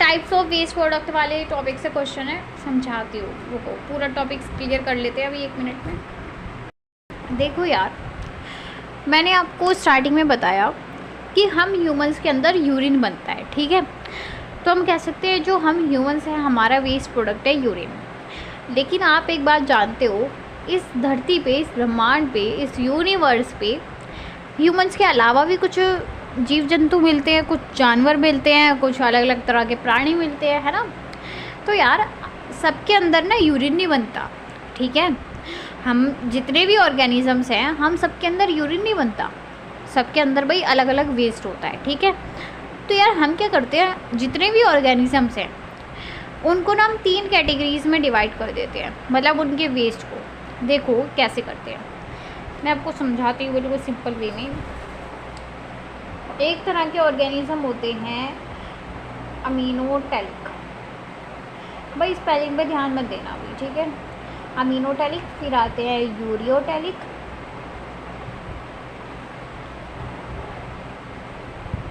टाइप्स ऑफ वेस्ट प्रोडक्ट वाले टॉपिक से क्वेश्चन है, समझाती हूँ। रुको पूरा टॉपिक क्लियर कर लेते हैं अभी 1 मिनट में। देखो यार मैंने आपको स्टार्टिंग में बताया कि हम ह्यूमंस के अंदर यूरिन बनता है, ठीक है। तो हम कह सकते हैं जो हम ह्यूमंस हैं हमारा वेस्ट प्रोडक्ट है यूरिन। लेकिन आप एक बात जानते हो, इस धरती पे, इस ब्रह्मांड पे, इस यूनिवर्स पे ह्यूमंस के अलावा भी कुछ जीव जंतु मिलते हैं, कुछ जानवर मिलते हैं, कुछ अलग अलग तरह के प्राणी मिलते हैं, है ना। तो यार सबके अंदर ना यूरिन नहीं बनता, ठीक है। हम जितने भी ऑर्गेनिजम्स हैं हम सबके अंदर यूरिन नहीं बनता, सबके अंदर भाई अलग अलग वेस्ट होता है, ठीक है। तो यार हम क्या करते हैं, जितने भी ऑर्गेनिजम्स हैं उनको ना हम 3 कैटेगरीज में डिवाइड कर देते हैं, मतलब उनके वेस्ट को। देखो कैसे करते हैं, मैं आपको समझाती हूँ बिल्कुल सिंपल वे में। एक तरह के ऑर्गेनिज्म होते हैं अमीनोटैलिक, भाई स्पेलिंग पे ध्यान मत देना अभी, ठीक है। अमीनोटैलिक, फिर आते हैं यूरियोटैलिक,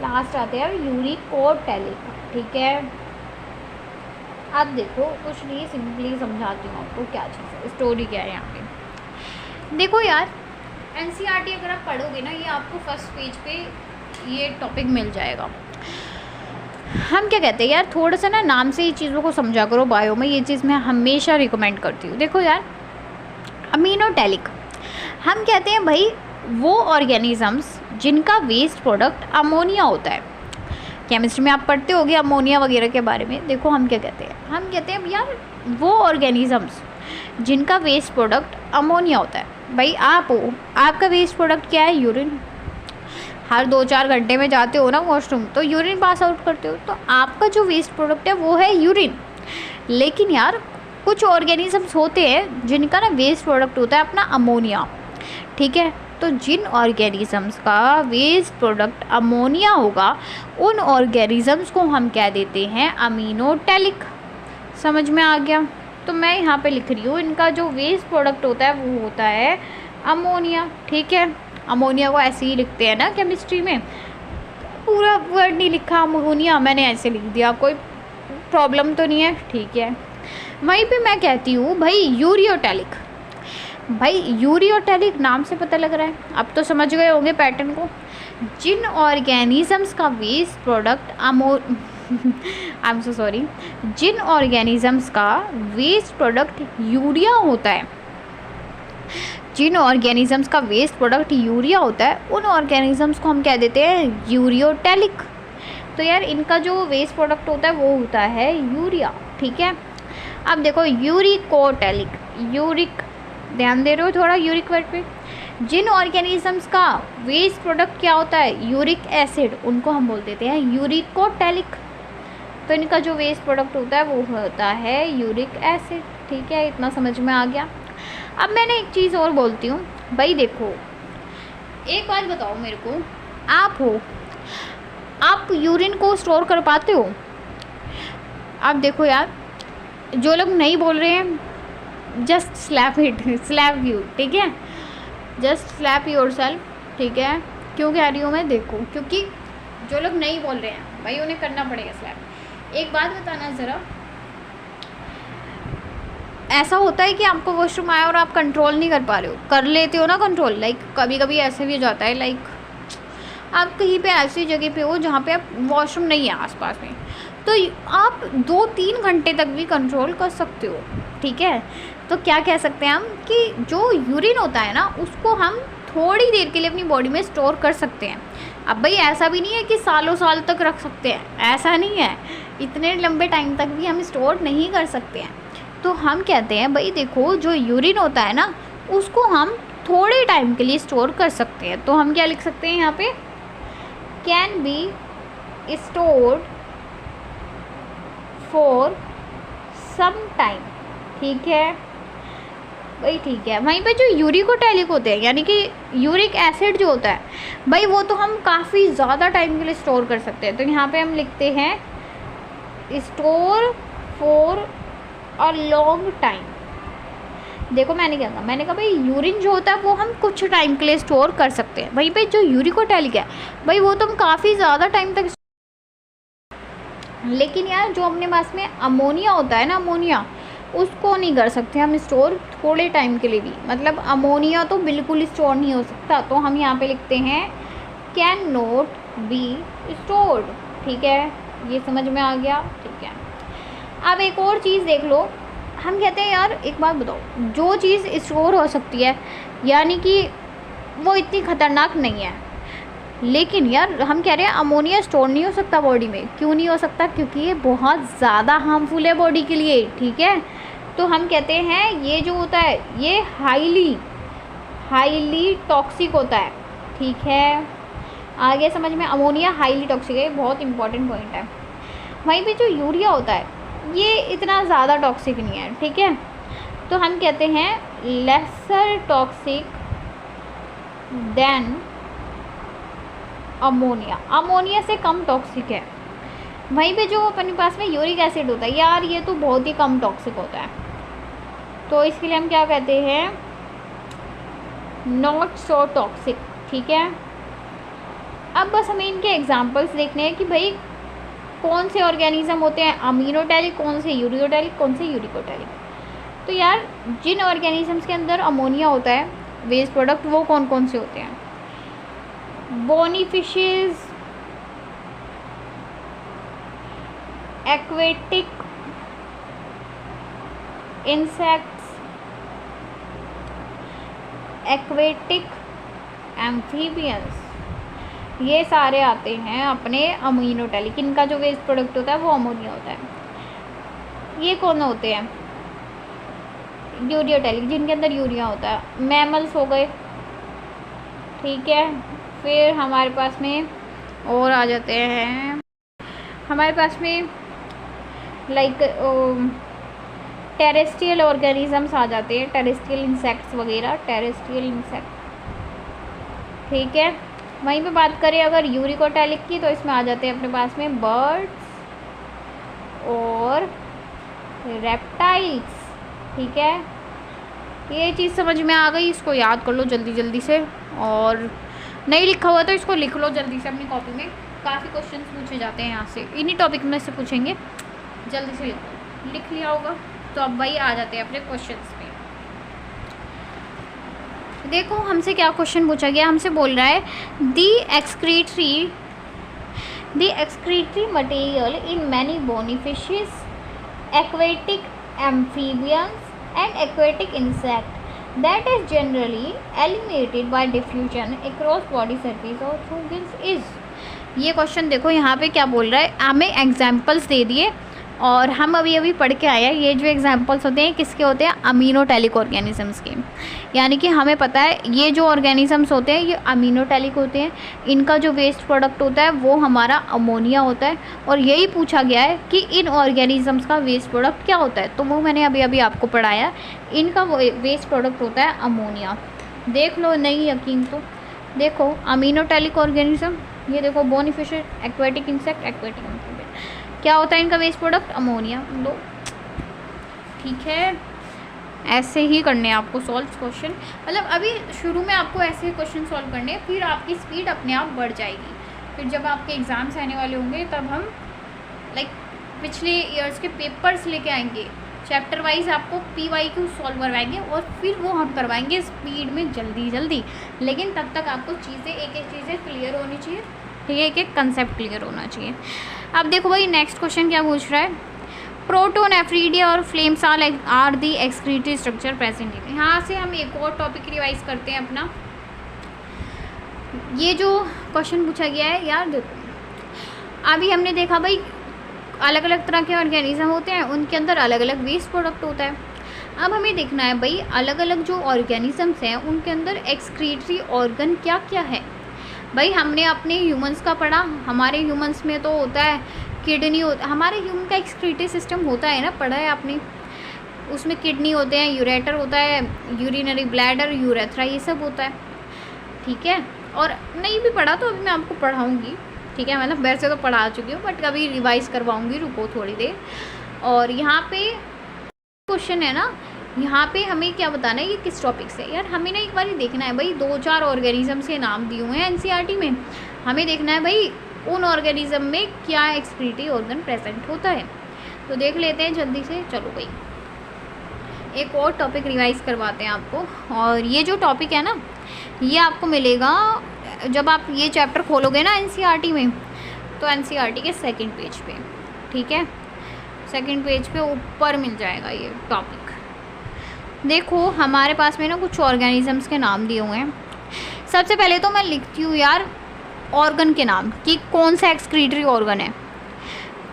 लास्ट आते हैं यूरिकोटैलिक, ठीक है। अब देखो कुछ नहीं, सिंपली समझाती हूँ आपको क्या चीज़ है, स्टोरी क्या है यहाँ पे। देखो यार एनसीईआरटी अगर आप पढ़ोगे ना, ये आपको फर्स्ट पेज पे ये टॉपिक मिल जाएगा। हम क्या कहते हैं यार, थोड़ा सा ना नाम से ही चीज़ों को समझा करो बायो में, ये चीज़ मैं हमेशा रिकमेंड करती हूँ। देखो यार अमीनोटैलिक हम कहते हैं भाई वो ऑर्गेनिजम्स जिनका वेस्ट प्रोडक्ट अमोनिया होता है। केमिस्ट्री में आप पढ़ते होगे अमोनिया वगैरह के बारे में। देखो हम क्या कहते हैं, हम कहते हैं यार वो ऑर्गेनिजम्स जिनका वेस्ट प्रोडक्ट अमोनिया होता है। भाई आप हो, आपका वेस्ट प्रोडक्ट क्या है, यूरिन। हर 2-4 घंटे में जाते हो ना वॉशरूम तो यूरिन पास आउट करते हो, तो आपका जो वेस्ट प्रोडक्ट है वो है यूरिन। लेकिन यार कुछ ऑर्गेनिजम्स होते हैं जिनका ना वेस्ट प्रोडक्ट होता है अपना अमोनिया, ठीक है। तो जिन ऑर्गेनिजम्स का वेस्ट प्रोडक्ट अमोनिया होगा उन ऑर्गेनिजम्स को हम कह देते हैं अमीनोटैलिक। समझ में आ गया। तो मैं यहाँ पे लिख रही हूँ इनका जो वेस्ट प्रोडक्ट होता है वो होता है अमोनिया, ठीक है। अमोनिया को ऐसे ही लिखते हैं ना केमिस्ट्री में, पूरा वर्ड नहीं लिखा अमोनिया, मैंने ऐसे लिख दिया, कोई प्रॉब्लम तो नहीं है, ठीक है। वहीं पे मैं कहती हूँ भाई यूरियोटैलिक। भाई यूरियोटैलिक नाम से पता लग रहा है, अब तो समझ गए होंगे पैटर्न को। जिन ऑर्गेनिजम्स का waste product I am so sorry, जिन ऑर्गेनिजम्स का वेस्ट प्रोडक्ट यूरिया होता है, जिन ऑर्गेनिजम्स का वेस्ट प्रोडक्ट यूरिया होता है उन ऑर्गेनिजम्स को हम कह देते हैं यूरियोटैलिक। तो यार इनका जो वेस्ट प्रोडक्ट होता है वो होता है यूरिया, ठीक है। अब देखो यूरिकोटैलिक, यूरिक, ध्यान दे रहे हो थोड़ा यूरिक वर्ड पे। जिन ऑर्गेनिजम्स का वेस्ट प्रोडक्ट क्या होता है, यूरिक एसिड, उनको हम बोल देते हैं यूरिकोटैलिक। तो इनका जो वेस्ट प्रोडक्ट होता है वो होता है यूरिक एसिड, ठीक है। इतना समझ में आ गया। अब मैंने एक चीज़ और बोलती हूँ, भाई देखो एक बात बताओ मेरे को, आप हो, आप यूरिन को स्टोर कर पाते हो? आप देखो यार जो लोग नहीं बोल रहे हैं, just slap it, slap you, ठीक है, जस्ट स्लैप योर सेल्फ, ठीक है। क्यों कह रही हूँ मैं, देखो क्योंकि जो लोग नहीं बोल रहे हैं भाई उन्हें करना पड़ेगा स्लैप। एक बात बताना ज़रा, ऐसा होता है कि आपको वॉशरूम आया और आप कंट्रोल नहीं कर पा रहे हो, कर लेते हो ना कंट्रोल, लाइक कभी कभी ऐसे भी हो जाता है, लाइक आप कहीं पे ऐसी जगह पे हो जहाँ पे आप वॉशरूम नहीं है आसपास में, तो आप 2-3 घंटे तक भी कंट्रोल कर सकते हो, ठीक है। तो क्या कह सकते हैं हम कि जो यूरिन होता है ना उसको हम थोड़ी देर के लिए अपनी बॉडी में स्टोर कर सकते हैं। अब भाई ऐसा भी नहीं है कि सालों साल तक रख सकते हैं, ऐसा नहीं है, इतने लंबे टाइम तक भी हम स्टोर नहीं कर सकते हैं। तो हम कहते हैं भाई देखो जो यूरिन होता है ना, उसको हम थोड़े टाइम के लिए स्टोर कर सकते हैं। तो हम क्या लिख सकते हैं यहाँ पे, can be stored for some time. ठीक है भाई, ठीक है। वहीं पे जो यूरिकोटैलिक होते हैं, यानी कि यूरिक एसिड जो होता है भाई, वो तो हम काफ़ी ज़्यादा टाइम के लिए स्टोर कर सकते हैं। तो यहाँ पे हम लिखते हैं store for a long time. देखो मैंने क्या कहा, मैंने कहा भाई यूरिन जो होता है वो हम कुछ टाइम के लिए स्टोर कर सकते हैं। वहीं पे जो यूरिकोटैलिक है भाई, वो तो हम काफ़ी ज़्यादा टाइम तक। लेकिन यार जो अपने पास में अमोनिया होता है ना, अमोनिया, उसको नहीं कर सकते हम स्टोर थोड़े टाइम के लिए भी। मतलब अमोनिया तो बिल्कुल स्टोर नहीं हो सकता। तो हम यहाँ पे लिखते हैं कैन नॉट बी स्टोर्ड। ठीक है, ये समझ में आ गया। ठीक है, अब एक और चीज़ देख लो। हम कहते हैं यार एक बात बताओ, जो चीज़ स्टोर हो सकती है यानी कि वो इतनी ख़तरनाक नहीं है, लेकिन यार हम कह रहे हैं अमोनिया स्टोर नहीं हो सकता बॉडी में। क्यों नहीं हो सकता? क्योंकि ये बहुत ज़्यादा हार्मफुल है बॉडी के लिए। ठीक है, तो हम कहते हैं ये जो होता है ये हाईली टॉक्सिक होता है। ठीक है, आगे समझ में, अमोनिया हाईली टॉक्सिक है, बहुत इंपॉर्टेंट पॉइंट है। वहीं पे जो यूरिया होता है ये इतना ज़्यादा टॉक्सिक नहीं है। ठीक है, तो हम कहते हैं lesser toxic than ammonia, ammonia से कम टॉक्सिक है। वहीं पे जो अपने पास में यूरिक एसिड होता है यार, ये तो बहुत ही कम टॉक्सिक होता है। तो इसके लिए हम क्या कहते हैं, नॉट सो टॉक्सिक। ठीक है, अब बस हमें इनके एग्जांपल्स देखने हैं कि भाई कौन से ऑर्गेनिज्म होते हैं अमीनोटैलिक, कौन से यूरियोटैलिक, कौन से यूरिकोटैलिक। तो यार जिन ऑर्गेनिजम्स के अंदर अमोनिया होता है वेस्ट प्रोडक्ट, वो कौन कौन से होते हैं, bony fishes, aquatic insects, aquatic amphibians, ये सारे आते हैं अपने अमीनोटैलिक। इनका जो वेस्ट प्रोडक्ट होता है वो अमोनिया होता है। ये कौन होते हैं, यूरियोटैलिक, जिनके अंदर यूरिया होता है। मैमल्स हो गए। ठीक है, फिर हमारे पास में और आ जाते हैं, हमारे पास में लाइक टेरेस्ट्रियल ऑर्गेनिजम्स आ जाते हैं, टेरेस्ट्रियल इंसेक्ट्स वगैरह, टेरेस्ट्रियल इंसेक्ट। ठीक है, वहीं पे बात करें अगर यूरिकोटैलिक की, तो इसमें आ जाते हैं अपने पास में बर्ड्स और रेप्टाइल्स। ठीक है, ये चीज़ समझ में आ गई, इसको याद कर लो जल्दी जल्दी से, और नहीं लिखा हुआ तो इसको लिख लो जल्दी से अपनी कॉपी में। काफ़ी क्वेश्चंस पूछे जाते हैं यहाँ से, इन्हीं टॉपिक में से पूछेंगे, जल्दी से लिख लिया होगा। तो अब भाई आ जाते हैं अपने क्वेश्चंस पे। देखो हमसे क्या क्वेश्चन पूछा गया, हमसे बोल रहा है the excretory material in many bony fishes, aquatic amphibians and aquatic insect that is generally eliminated by diffusion across body surface or through gills is। ये क्वेश्चन देखो यहाँ पे क्या बोल रहा है, हमें एग्जाम्पल्स दे दिए और हम अभी अभी पढ़ के आए हैं। ये जो एग्जाम्पल्स होते हैं किसके होते हैं, अमीनोटैलिक ऑर्गेनिजम्स के। यानी कि हमें पता है ये जो ऑर्गेनिजम्स होते हैं ये अमीनोटैलिक होते हैं, इनका जो वेस्ट प्रोडक्ट होता है वो हमारा अमोनिया होता है। और यही पूछा गया है कि इन ऑर्गेनिजम्स का वेस्ट प्रोडक्ट क्या होता है, तो वो मैंने अभी अभी आपको पढ़ाया, इनका वेस्ट प्रोडक्ट होता है अमोनिया। देख लो, नहीं यकीन तो देखो, अमीनोटैलिक ऑर्गेनिज्म, ये देखो bony fish, aquatic insect, aquatic amphibian, क्या होता है इनका वेस्ट प्रोडक्ट, अमोनिया। दो, ठीक है, ऐसे ही करने हैं आपको सॉल्व क्वेश्चन। मतलब अभी शुरू में आपको ऐसे क्वेश्चन सॉल्व करने हैं, फिर आपकी स्पीड अपने आप बढ़ जाएगी। फिर जब आपके एग्ज़ाम्स आने वाले होंगे तब हम लाइक पिछले ईयर्स के पेपर्स लेके आएंगे, चैप्टर वाइज आपको PYQ सॉल्व करवाएंगे और फिर वो हम करवाएंगे स्पीड में जल्दी जल्दी। लेकिन तब तक आपको चीज़ें एक एक चीज़ें क्लियर होनी चाहिए, ठीक है, एक एक कंसेप्ट क्लियर होना चाहिए। अब देखो भाई नेक्स्ट क्वेश्चन क्या पूछ रहा है, प्रोटोनेफ्रीडिया और flames are the excretory structure present in. यहाँ से हम एक और टॉपिक रिवाइज करते हैं अपना, ये जो क्वेश्चन पूछा गया है यार, देखो अभी हमने देखा भाई अलग अलग तरह के ऑर्गेनिज्म होते हैं, उनके अंदर अलग अलग वेस्ट प्रोडक्ट होता है। अब हमें देखना है भाई अलग अलग जो ऑर्गेनिजम्स हैं उनके अंदर एक्सक्रीटरी ऑर्गन क्या क्या है। भाई हमने अपने ह्यूमंस का पढ़ा, हमारे ह्यूमंस में तो होता है किडनी हमारे ह्यूमन का एक्सक्रीटरी सिस्टम होता है ना, पढ़ा है आपने। उसमें किडनी होते हैं, यूरेटर होता है, यूरिनरी ब्लैडर, यूरेथ्रा, ये सब होता है, ठीक है। और नहीं भी पढ़ा तो अभी मैं आपको पढ़ाऊँगी, ठीक है। मतलब वैसे तो पढ़ा चुकी हूँ बट कभी रिवाइज करवाऊँगी, रुको थोड़ी देर। और यहाँ पे क्वेश्चन है ना, यहाँ पे हमें क्या बताना है कि किस टॉपिक से। यार हमें ना एक बार देखना है भाई, 2-4 ऑर्गेनिज्म के नाम दिए हुए हैं एनसीईआरटी में, हमें देखना है भाई उन ऑर्गेनिज्म में क्या एक्सक्रीटरी ऑर्गन प्रेजेंट होता है। तो देख लेते हैं जल्दी से। चलो भाई एक और टॉपिक रिवाइज करवाते हैं आपको। और ये जो टॉपिक है ना, ये आपको मिलेगा जब आप ये चैप्टर खोलोगे ना एनसीईआरटी में, तो एनसीईआरटी के सेकंड पेज पे, ठीक है, सेकंड पेज पे ऊपर मिल जाएगा ये टॉपिक। देखो हमारे पास में ना कुछ ऑर्गेनिजम्स के नाम दिए हुए हैं। सबसे पहले तो मैं लिखती हूँ यार ऑर्गन के नाम कि कौन सा एक्सक्रीटरी ऑर्गन है।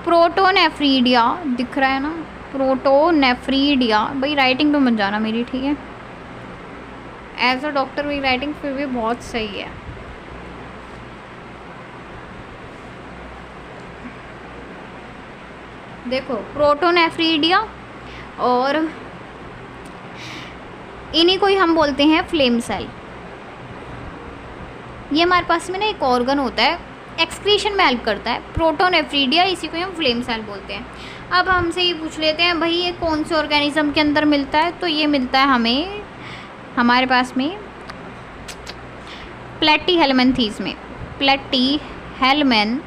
प्रोटोनेफ्रीडिया दिख रहा है ना, प्रोटोनेफ्रीडिया। भाई राइटिंग तो मत जाना मेरी, ठीक है। एज अ डॉक्टर मेरी राइटिंग फिर भी बहुत सही है। देखो प्रोटोनेफ्रीडिया, और इन्हीं को ही हम बोलते हैं फ्लेम सेल। ये हमारे पास में ना एक ऑर्गन होता है, एक्सक्रीशन में हेल्प करता है, प्रोटोनेफ्रीडिया, इसी को हम फ्लेम सेल बोलते हैं। अब हमसे ये पूछ लेते हैं भाई ये कौन से ऑर्गेनिज्म के अंदर मिलता है, तो ये मिलता है हमें हमारे पास में प्लेटीहेल्मिन्थीस में, प्लेटीहेल्मिन्थीस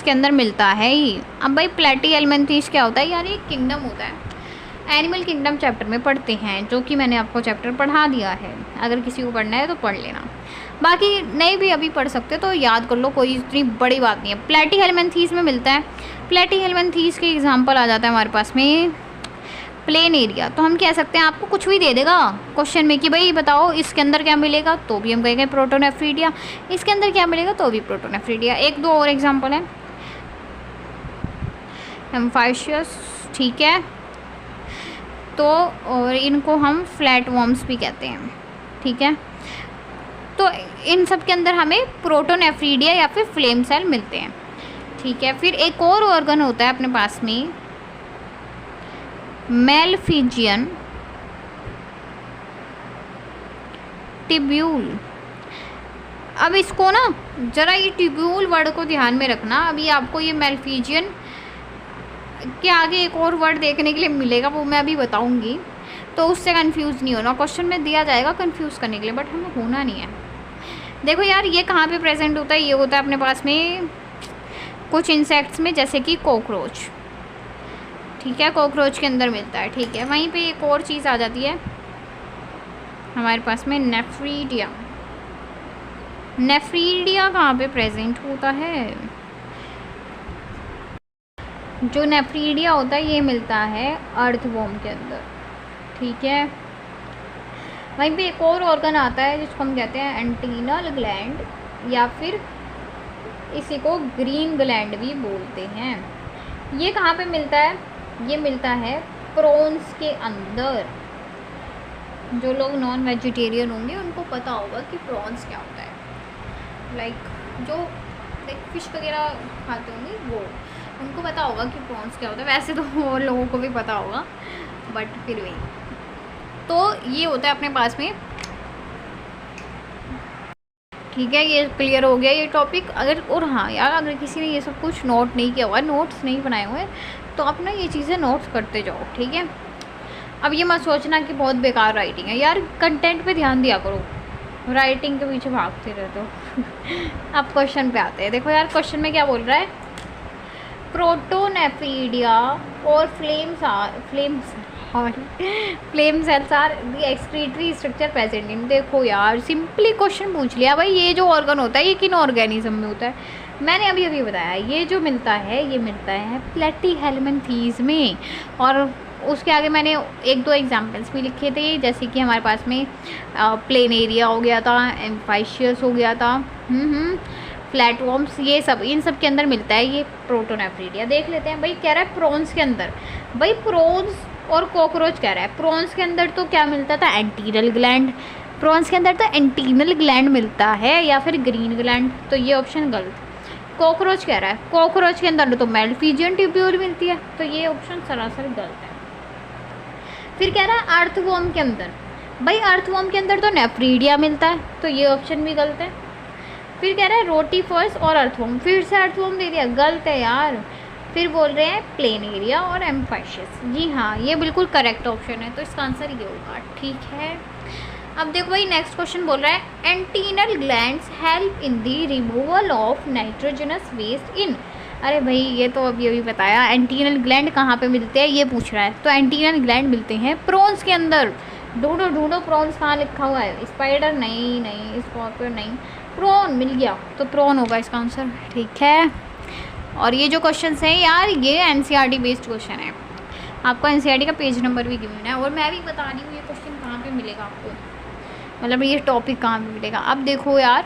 के अंदर मिलता है ही। अब भाई प्लेटीहेल्मिन्थीस क्या होता है यार, ये किंगडम होता है, एनिमल किंगडम चैप्टर में पढ़ते हैं, जो कि मैंने आपको चैप्टर पढ़ा दिया है। अगर किसी को पढ़ना है तो पढ़ लेना, बाकी नहीं भी अभी पढ़ सकते तो याद कर लो, कोई इतनी बड़ी बात नहीं है। प्लेटीहेल्मिन्थीस में मिलता है। प्लेटीहेल्मिन्थीस के एग्जांपल आ जाता है हमारे पास में प्लेन एरिया। तो हम कह सकते हैं, आपको कुछ भी दे देगा क्वेश्चन में कि भाई बताओ इसके अंदर क्या मिलेगा, तो भी हम कहेंगे प्रोटोनेफ्रीडिया। इसके अंदर क्या मिलेगा, तो भी प्रोटोनेफ्रीडिया। एक दो और एग्जाम्पल है, एम्फाइशियस, ठीक है। तो और इनको हम फ्लैट वॉर्म्स भी कहते हैं, ठीक है। तो इन सब के अंदर हमें प्रोटोनेफ्रीडिया या फिर फ्लेम सेल मिलते हैं, ठीक है। फिर एक और ऑर्गन होता है अपने पास में मेलफिजियन टिब्यूल। अब इसको ना जरा ये टिब्यूल वर्ड को ध्यान में रखना। अभी आपको ये मेलफिजियन के आगे एक और वर्ड देखने के लिए मिलेगा, वो मैं अभी बताऊंगी, तो उससे कंफ्यूज नहीं होना। क्वेश्चन में दिया जाएगा कंफ्यूज करने के लिए, बट हमें होना नहीं है। देखो यार ये कहाँ पे प्रेजेंट होता है, ये होता है अपने पास में कुछ इंसेक्ट्स में, जैसे कि कॉकरोच, ठीक है, कॉकरोच के अंदर मिलता है, ठीक है। वहीं पे एक और चीज़ आ जाती है हमारे पास में नेफ्रीडिया। नेफ्रीडिया कहाँ पे प्रेजेंट होता है, जो नेफ्रीडिया होता है ये मिलता है अर्थवॉर्म के अंदर, ठीक है। वहीं पे एक और ऑर्गन आता है जिसको हम कहते हैं एंटीनल ग्लैंड, या फिर इसी को ग्रीन ग्लैंड भी बोलते हैं। ये कहाँ पे मिलता है, ये मिलता है प्रॉन्स के अंदर। जो लोग नॉन वेजिटेरियन होंगे उनको पता होगा कि प्रॉन्स क्या होता है। जो फिश वगैरह खाते होंगे वो, उनको पता होगा कि प्रॉन्स क्या होता है। वैसे तो वो लोगों को भी पता होगा, बट फिर भी। तो ये होता है अपने पास में, ठीक है। ये क्लियर हो गया ये टॉपिक। अगर और हाँ यार, अगर किसी ने ये सब कुछ नोट नहीं किया हुआ, नोट्स नहीं बनाए हुए, तो आप ना ये चीज़ें नोट्स करते जाओ, ठीक है। अब ये मत सोचना कि बहुत बेकार राइटिंग है यार, कंटेंट पे ध्यान दिया करो, राइटिंग के पीछे भागते रहते हो। अब क्वेश्चन पे आते हैं। देखो यार क्वेश्चन में क्या बोल रहा है, प्रोटोनेफ्रीडिया और flame cells are the excretory structure present in. देखो यार सिंपली क्वेश्चन पूछ लिया भाई, ये जो ऑर्गन होता है ये किन ऑर्गेनिज्म में होता है। मैंने अभी बताया, ये जो मिलता है ये मिलता है प्लेटीहेल्मिन्थीस में, और उसके आगे मैंने एक दो एग्जांपल्स भी लिखे थे, जैसे कि हमारे पास में प्लेन एरिया हो गया था, एम्फाइशियस हो गया था, फ्लैटवर्म्स, ये सब इन सब के अंदर मिलता है ये प्रोटोनेफ्रीडिया। देख लेते हैं भाई, कह रहा है प्रॉन्स के अंदर, भाई प्रॉन्स और कॉकरोच कह रहा है। प्रॉन्स के अंदर तो क्या मिलता था, एंटीनल ग्लैंड, प्रॉन्स के अंदर तो एंटीनल ग्लैंड मिलता है या फिर ग्रीन ग्लैंड, तो ये ऑप्शन गलत। कॉकरोच कह रहा है, कॉकरोच के अंदर तो मेलफिजियन ट्यूब्यूल मिलती है, तो ये ऑप्शन सरासर गलत है। फिर कह रहा है अर्थवॉर्म के अंदर, भाई अर्थवॉर्म के अंदर तो नेफ्रीडिया मिलता है, तो ये ऑप्शन भी गलत है। फिर कह रहा है रोटीफर्स और अर्थवॉर्म, फिर से अर्थवॉर्म दे दिया, गलत है यार। फिर बोल रहे हैं प्लेन एरिया और एम्फाइशियस, जी हाँ ये बिल्कुल करेक्ट ऑप्शन है, तो इसका आंसर ये होगा, ठीक है। अब देखो भाई नेक्स्ट क्वेश्चन बोल रहा है antennal glands help in the removal of nitrogenous waste in. अरे भाई ये तो अभी बताया, एंटीनल ग्लैंड कहाँ पे मिलते हैं ये पूछ रहा है, तो एंटीनल ग्लैंड मिलते हैं प्रॉन्स के अंदर। ढूंढो ढूंढो प्रॉन्स कहाँ लिखा हुआ है, स्पाइडर नहीं, स्कॉर्पियन नहीं, प्रॉन मिल गया, तो प्रॉन होगा इसका आंसर, ठीक है। और ये जो क्वेश्चन हैं यार ये एनसीईआरटी बेस्ड क्वेश्चन है, आपको एनसीईआरटी का पेज नंबर भी गिवन है, और मैं भी बता रही हूँ ये क्वेश्चन कहाँ पे मिलेगा आपको, मतलब ये टॉपिक कहाँ पे मिलेगा। अब देखो यार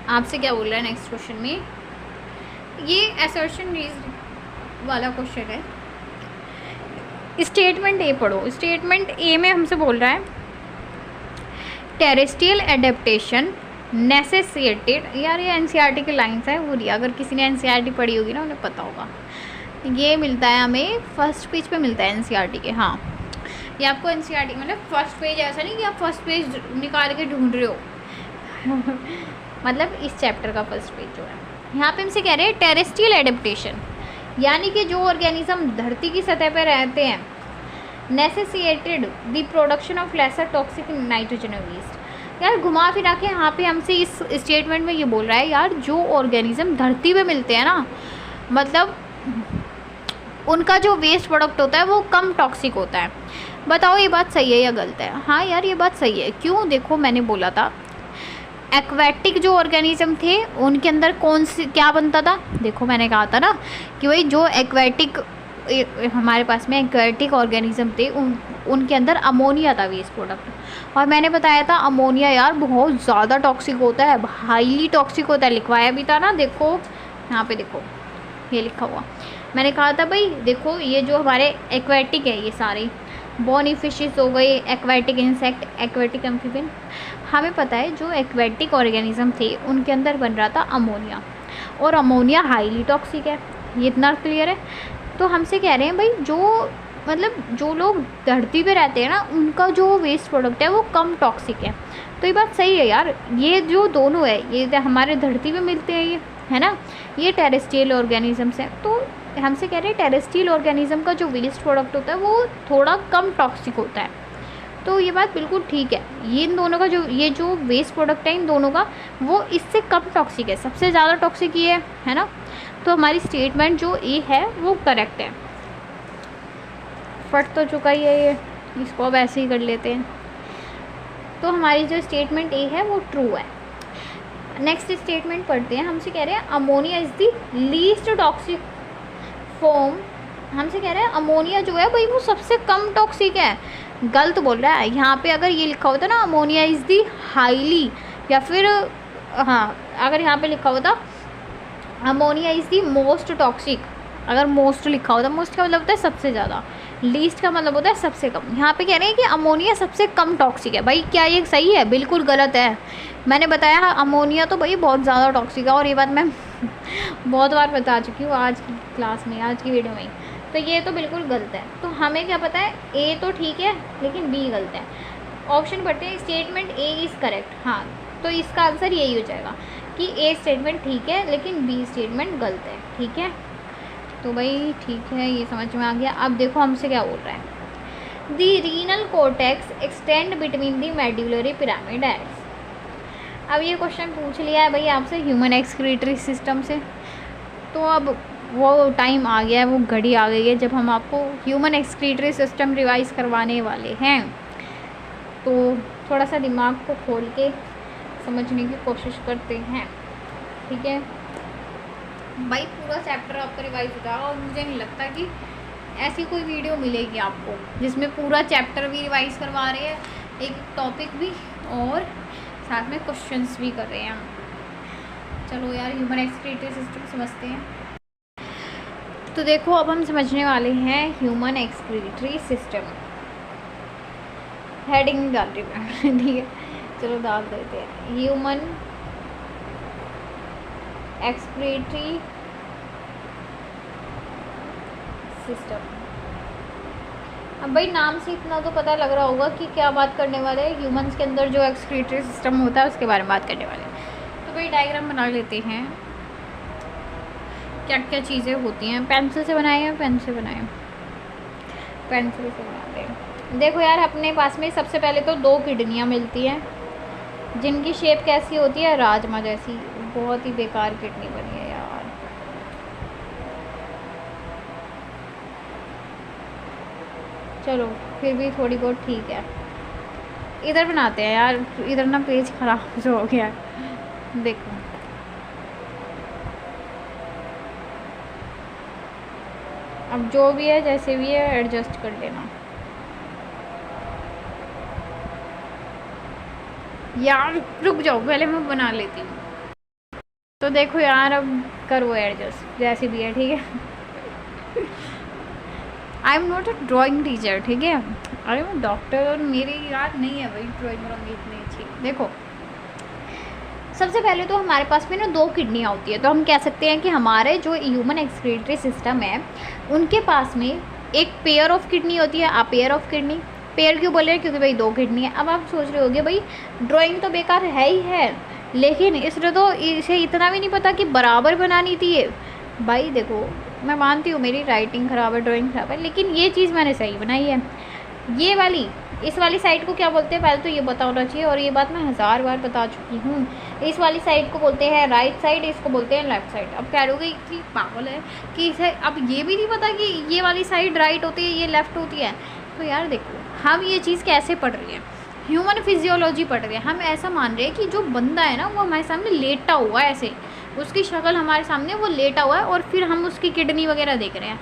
आपसे क्या बोल रहा है नेक्स्ट क्वेश्चन में, ये असर्शन रेज्ड वाला क्वेश्चन है। स्टेटमेंट ए पढ़ो, स्टेटमेंट ए में हमसे बोल रहा है टेरेस्ट्रियल एडेप्टेशन नेसेसिटेड, यार ये एनसीईआरटी की लाइन्स है पूरी, अगर किसी ने एनसीईआरटी पढ़ी होगी ना उन्हें पता होगा। ये मिलता है हमें फर्स्ट पेज पे मिलता है एनसीईआरटी के, हाँ ये आपको एनसीईआरटी मतलब फर्स्ट पेज, ऐसा नहीं कि आप फर्स्ट पेज निकाल के ढूंढ रहे हो मतलब इस चैप्टर का फर्स्ट पेज जो है, यहाँ पे हमसे कह रहे हैं टेरेस्ट्रियल एडेप्टेशन, यानी कि जो ऑर्गेनिज्म धरती की सतह पर रहते हैं, necessitated the production of lesser toxic nitrogen waste. यार घुमा फिरा के यहाँ पे हमसे इस स्टेटमेंट में ये बोल रहा है यार जो ऑर्गेनिज्म धरती पे मिलते हैं ना, मतलब उनका जो वेस्ट प्रोडक्ट होता है वो कम टॉक्सिक होता है। बताओ ये बात सही है या गलत है? हाँ यार ये बात सही है, क्यों? देखो मैंने बोला था एक्वेटिक जो ऑर्गेनिज्म थे उनके अंदर कौन सी क्या बनता था, देखो मैंने कहा था ना कि भाई जो एक्वेटिक हमारे पास में एक्वेटिक ऑर्गेनिज्म थे उनके अंदर अमोनिया था वेस्ट प्रोडक्ट, और मैंने बताया था अमोनिया यार बहुत ज़्यादा टॉक्सिक होता है, हाईली टॉक्सिक होता है, लिखवाया भी था ना, देखो यहाँ पे देखो ये लिखा हुआ, मैंने कहा था भाई देखो ये जो हमारे एक्वेटिक है ये सारे बोनी फिशेस हो गए, एक्वेटिक इंसेक्ट, एक्वेटिक एम्फीबियन, हमें पता है जो एक्वेटिक ऑर्गेनिज्म थे उनके अंदर बन रहा था अमोनिया, और अमोनिया हाईली टॉक्सिक है, ये इतना क्लियर है। तो हमसे कह रहे हैं भाई जो मतलब जो लोग धरती पे रहते हैं ना उनका जो वेस्ट प्रोडक्ट है वो कम टॉक्सिक है, तो ये बात सही है यार। ये जो दोनों है ये हमारे धरती पे मिलते हैं ये है ना, ये टेरेस्ट्रियल ऑर्गेनिजम्स हैं, तो हमसे कह रहे हैं टेरेस्ट्रियल ऑर्गेनिज्म का जो वेस्ट प्रोडक्ट होता है वो थोड़ा कम टॉक्सिक होता है, तो ये बात बिल्कुल ठीक है। ये इन दोनों का जो ये जो वेस्ट प्रोडक्ट है इन दोनों का वो इससे कम टॉक्सिक है, सबसे ज़्यादा टॉक्सिक ये है ना, तो हमारी स्टेटमेंट जो ए है वो करेक्ट है। फट तो चुका ही है ये, इसको अब ऐसे ही कर लेते हैं, तो हमारी जो स्टेटमेंट ए है वो ट्रू है। नेक्स्ट स्टेटमेंट पढ़ते हैं, हमसे कह रहे हैं ammonia is the least toxic form, हमसे कह रहे हैं अमोनिया जो है भाई वो सबसे कम टॉक्सिक है, गलत बोल रहा है। यहाँ पे अगर ये लिखा होता ना अमोनिया इज़ दी हाईली, या फिर हाँ अगर यहाँ पे लिखा होता ammonia is the most toxic, अगर मोस्ट लिखा होता, मोस्ट का मतलब होता है सबसे ज़्यादा, लीस्ट का मतलब होता है सबसे कम, यहाँ पे कह रहे हैं कि अमोनिया सबसे कम टॉक्सिक है। भाई क्या ये सही है? बिल्कुल गलत है। मैंने बताया अमोनिया तो भाई बहुत ज़्यादा टॉक्सिक है, और ये बात मैं बहुत बार बता चुकी हूँ आज की क्लास में, आज की वीडियो में, तो ये तो बिल्कुल गलत है। तो हमें क्या पता है, ए तो ठीक है लेकिन बी गलत है। ऑप्शन पढ़ते हैं, स्टेटमेंट ए इज़ करेक्ट, हाँ तो इसका आंसर यही हो जाएगा कि ए स्टेटमेंट ठीक है लेकिन बी स्टेटमेंट गलत है, ठीक है। तो भाई ठीक है, ये समझ में आ गया। अब देखो हमसे क्या बोल रहा है, the renal cortex extend between the medullary pyramids. अब ये क्वेश्चन पूछ लिया है भाई आपसे ह्यूमन एक्सक्रीटरी सिस्टम से, तो अब वो टाइम आ गया है, वो घड़ी आ गई है जब हम आपको ह्यूमन एक्सक्रीटरी सिस्टम रिवाइज करवाने वाले हैं। तो थोड़ा सा दिमाग को खोल के समझने की कोशिश करते हैं, ठीक है भाई। पूरा चैप्टर आपका रिवाइज हो जाएगा, और मुझे नहीं लगता कि ऐसी कोई वीडियो मिलेगी आपको जिसमें पूरा चैप्टर भी रिवाइज करवा रहे हैं, एक टॉपिक भी, और साथ में क्वेश्चंस भी कर रहे हैं। चलो यार, ह्यूमन एक्सक्रीटरी सिस्टम समझते हैं। तो देखो, अब हम समझने वाले हैं ह्यूमन एक्सक्रीटरी सिस्टम। हेडिंग डाल रही हूँ, ठीक है, चलो डाल देते हैं ह्यूमन एक्सक्रीटरी सिस्टम। अब भाई नाम से इतना तो पता लग रहा होगा कि क्या बात करने वाले हैं। ह्यूमंस के अंदर जो एक्सक्रीटरी सिस्टम होता है उसके बारे में बात करने वाले हैं। तो भाई डायग्राम बना लेते हैं, क्या क्या चीज़ें होती हैं। पेंसिल से बनाए हैं, पेन से बनाए, पेंसिल से बनाते हैं। देखो यार, अपने पास में सबसे पहले तो 2 किडनियाँ मिलती हैं जिनकी शेप कैसी होती है, राजमा जैसी। बहुत ही बेकार किडनी बनी है यार। चलो फिर भी थोड़ी बहुत ठीक है। इधर बनाते हैं यार, इधर ना पेज खराब जो हो गया है। देखो अब जो भी है जैसे भी है एडजस्ट कर लेना यार। रुक जाओ, पहले मैं बना लेती हूँ। तो देखो यार, अब करो एडजस्ट जैसे भी है, ठीक है। I am not a drawing teacher, ठीक है, अरे मैं डॉक्टर, और मेरी याद नहीं है भाई ड्राइंग बनाऊंगी इतनी अच्छी। देखो सबसे पहले तो हमारे पास में ना 2 किडनियाँ होती है, तो हम कह सकते हैं कि हमारे जो ह्यूमन एक्सक्रीटरी सिस्टम है उनके पास में एक पेयर ऑफ किडनी होती है। पेयर ऑफ किडनी, पेयर क्यों बोल रहे हैं, क्योंकि भाई 2 किडनी है। अब आप सोच रहे होगे भाई ड्राइंग तो बेकार है ही है, लेकिन इसने तो इसे इतना भी नहीं पता कि बराबर बनानी थी ये। भाई देखो, मैं मानती हूँ मेरी राइटिंग ख़राब है, ड्राइंग ख़राब है, लेकिन ये चीज़ मैंने सही बनाई है। ये वाली, इस वाली साइड को क्या बोलते हैं पहले तो ये पता होना चाहिए, और ये बात मैं 1000 बार बता चुकी हूँ। इस वाली साइड को बोलते हैं राइट साइड, इसको बोलते हैं लेफ़्ट साइड। अब कह रहे कि पागल है कि इसे अब ये भी नहीं पता कि ये वाली साइड राइट होती है, ये लेफ़्ट होती है। तो यार देखो, हम ये चीज़ कैसे पढ़ रही हैं, ह्यूमन फिजियोलॉजी पढ़ रहे हैं। हम ऐसा मान रहे हैं कि जो बंदा है ना वो हमारे सामने लेटा हुआ है, ऐसे उसकी शक्ल हमारे सामने, वो लेटा हुआ है, और फिर हम उसकी किडनी वगैरह देख रहे हैं।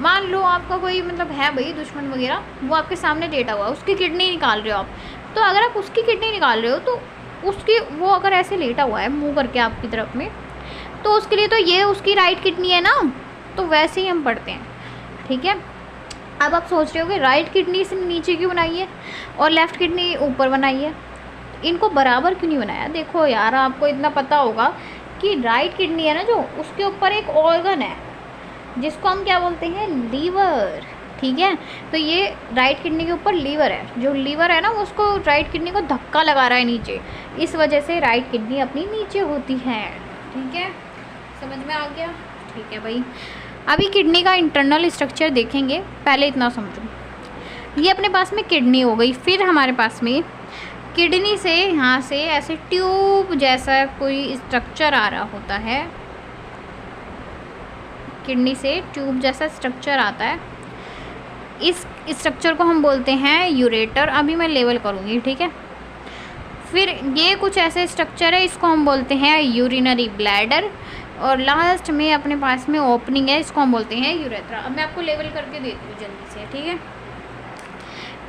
मान लो आपका कोई मतलब है भाई दुश्मन वगैरह, वो आपके सामने लेटा हुआ है, उसकी किडनी निकाल रहे हो आप। तो अगर आप उसकी किडनी निकाल रहे हो तो उसकी, वो अगर ऐसे लेटा हुआ है मुँह करके आपकी तरफ में, तो उसके लिए तो ये उसकी राइट किडनी है ना। तो वैसे ही हम पढ़ते हैं, ठीक है। अब आप सोच रहे हो कि राइट किडनी से नीचे क्यों बनाई है और लेफ़्ट किडनी ऊपर बनाई है, इनको बराबर क्यों नहीं बनाया। देखो यार, आपको इतना पता होगा कि राइट किडनी है ना जो, उसके ऊपर एक ऑर्गन है जिसको हम क्या बोलते हैं, लीवर, ठीक है। तो ये राइट किडनी के ऊपर लीवर है, जो लीवर है ना उसको राइट किडनी को धक्का लगा रहा है नीचे, इस वजह से राइट किडनी अपनी नीचे होती है, ठीक है। समझ में आ गया, ठीक है भाई। अभी किडनी का इंटरनल स्ट्रक्चर देखेंगे, पहले इतना समझो। ये अपने पास में किडनी हो गई, फिर हमारे पास में किडनी से यहाँ से ऐसे ट्यूब जैसा कोई स्ट्रक्चर आ रहा होता है, किडनी से ट्यूब जैसा स्ट्रक्चर आता है। इस स्ट्रक्चर को हम बोलते हैं यूरेटर। अभी मैं लेवल करूँगी, ठीक है। फिर ये कुछ ऐसे स्ट्रक्चर है, इसको हम बोलते हैं यूरिनरी ब्लैडर, और लास्ट में अपने पास में ओपनिंग है, इसको हम बोलते हैं यूरेथ्रा। अब मैं आपको लेवल करके देती हूँ जल्दी से, ठीक है।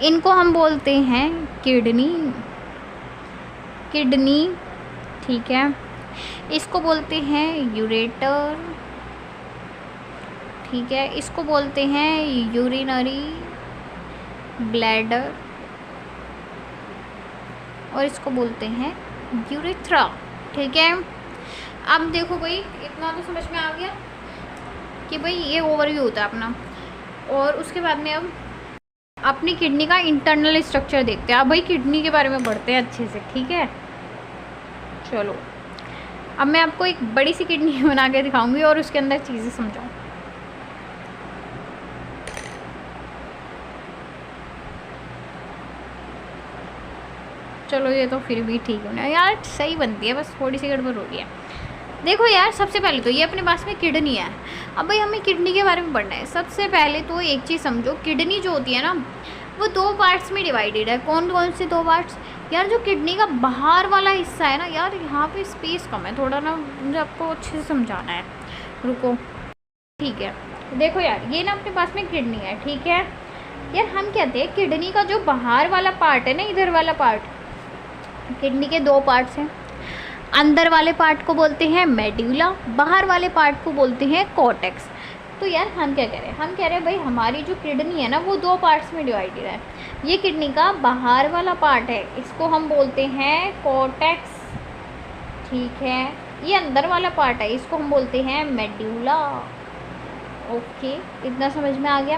इनको हम बोलते हैं किडनी, किडनी, ठीक है। इसको बोलते हैं यूरेटर, ठीक है। इसको बोलते हैं यूरिनरी ब्लैडर, और इसको बोलते हैं यूरेथ्रा, ठीक है। अब देखो भाई, इतना तो समझ में आ गया कि भाई ये ओवरव्यू होता है अपना, और उसके बाद में अब अपनी किडनी का इंटरनल स्ट्रक्चर देखते हैं। अब भाई किडनी के बारे में पढ़ते हैं अच्छे से, ठीक है। चलो अब मैं आपको एक बड़ी सी किडनी बना के दिखाऊंगी और उसके अंदर चीज़ें समझाऊँ। चलो ये तो फिर भी ठीक है ना यार, सही बनती है, बस थोड़ी सी गड़बड़ हो रही है। देखो यार, सबसे पहले तो ये अपने पास में किडनी है। अब भाई हमें किडनी के बारे में पढ़ना है। सबसे पहले तो एक चीज़ समझो, किडनी जो होती है ना वो 2 पार्ट्स में डिवाइडेड है। कौन कौन से 2 पार्ट्स, यार जो किडनी का बाहर वाला हिस्सा है ना, यार यहाँ पे स्पेस कम है थोड़ा ना, मुझे आपको अच्छे से समझाना है, रुको, ठीक है। देखो यार, ये ना अपने पास में किडनी है, ठीक है यार। हम कहते हैं किडनी का जो बाहर वाला पार्ट है ना, इधर वाला पार्ट, किडनी के दो पार्ट्स हैं। अंदर वाले पार्ट को बोलते हैं मेड्यूला, बाहर वाले पार्ट को बोलते हैं कॉर्टेक्स। तो यार हम क्या कह रहे हैं, हम कह रहे हैं भाई हमारी जो किडनी है ना वो दो पार्ट्स में डिवाइडेड है। ये किडनी का बाहर वाला पार्ट है, इसको हम बोलते हैं कॉर्टेक्स, ठीक है। ये अंदर वाला पार्ट है, इसको हम बोलते हैं मेड्यूला। ओके, इतना समझ में आ गया।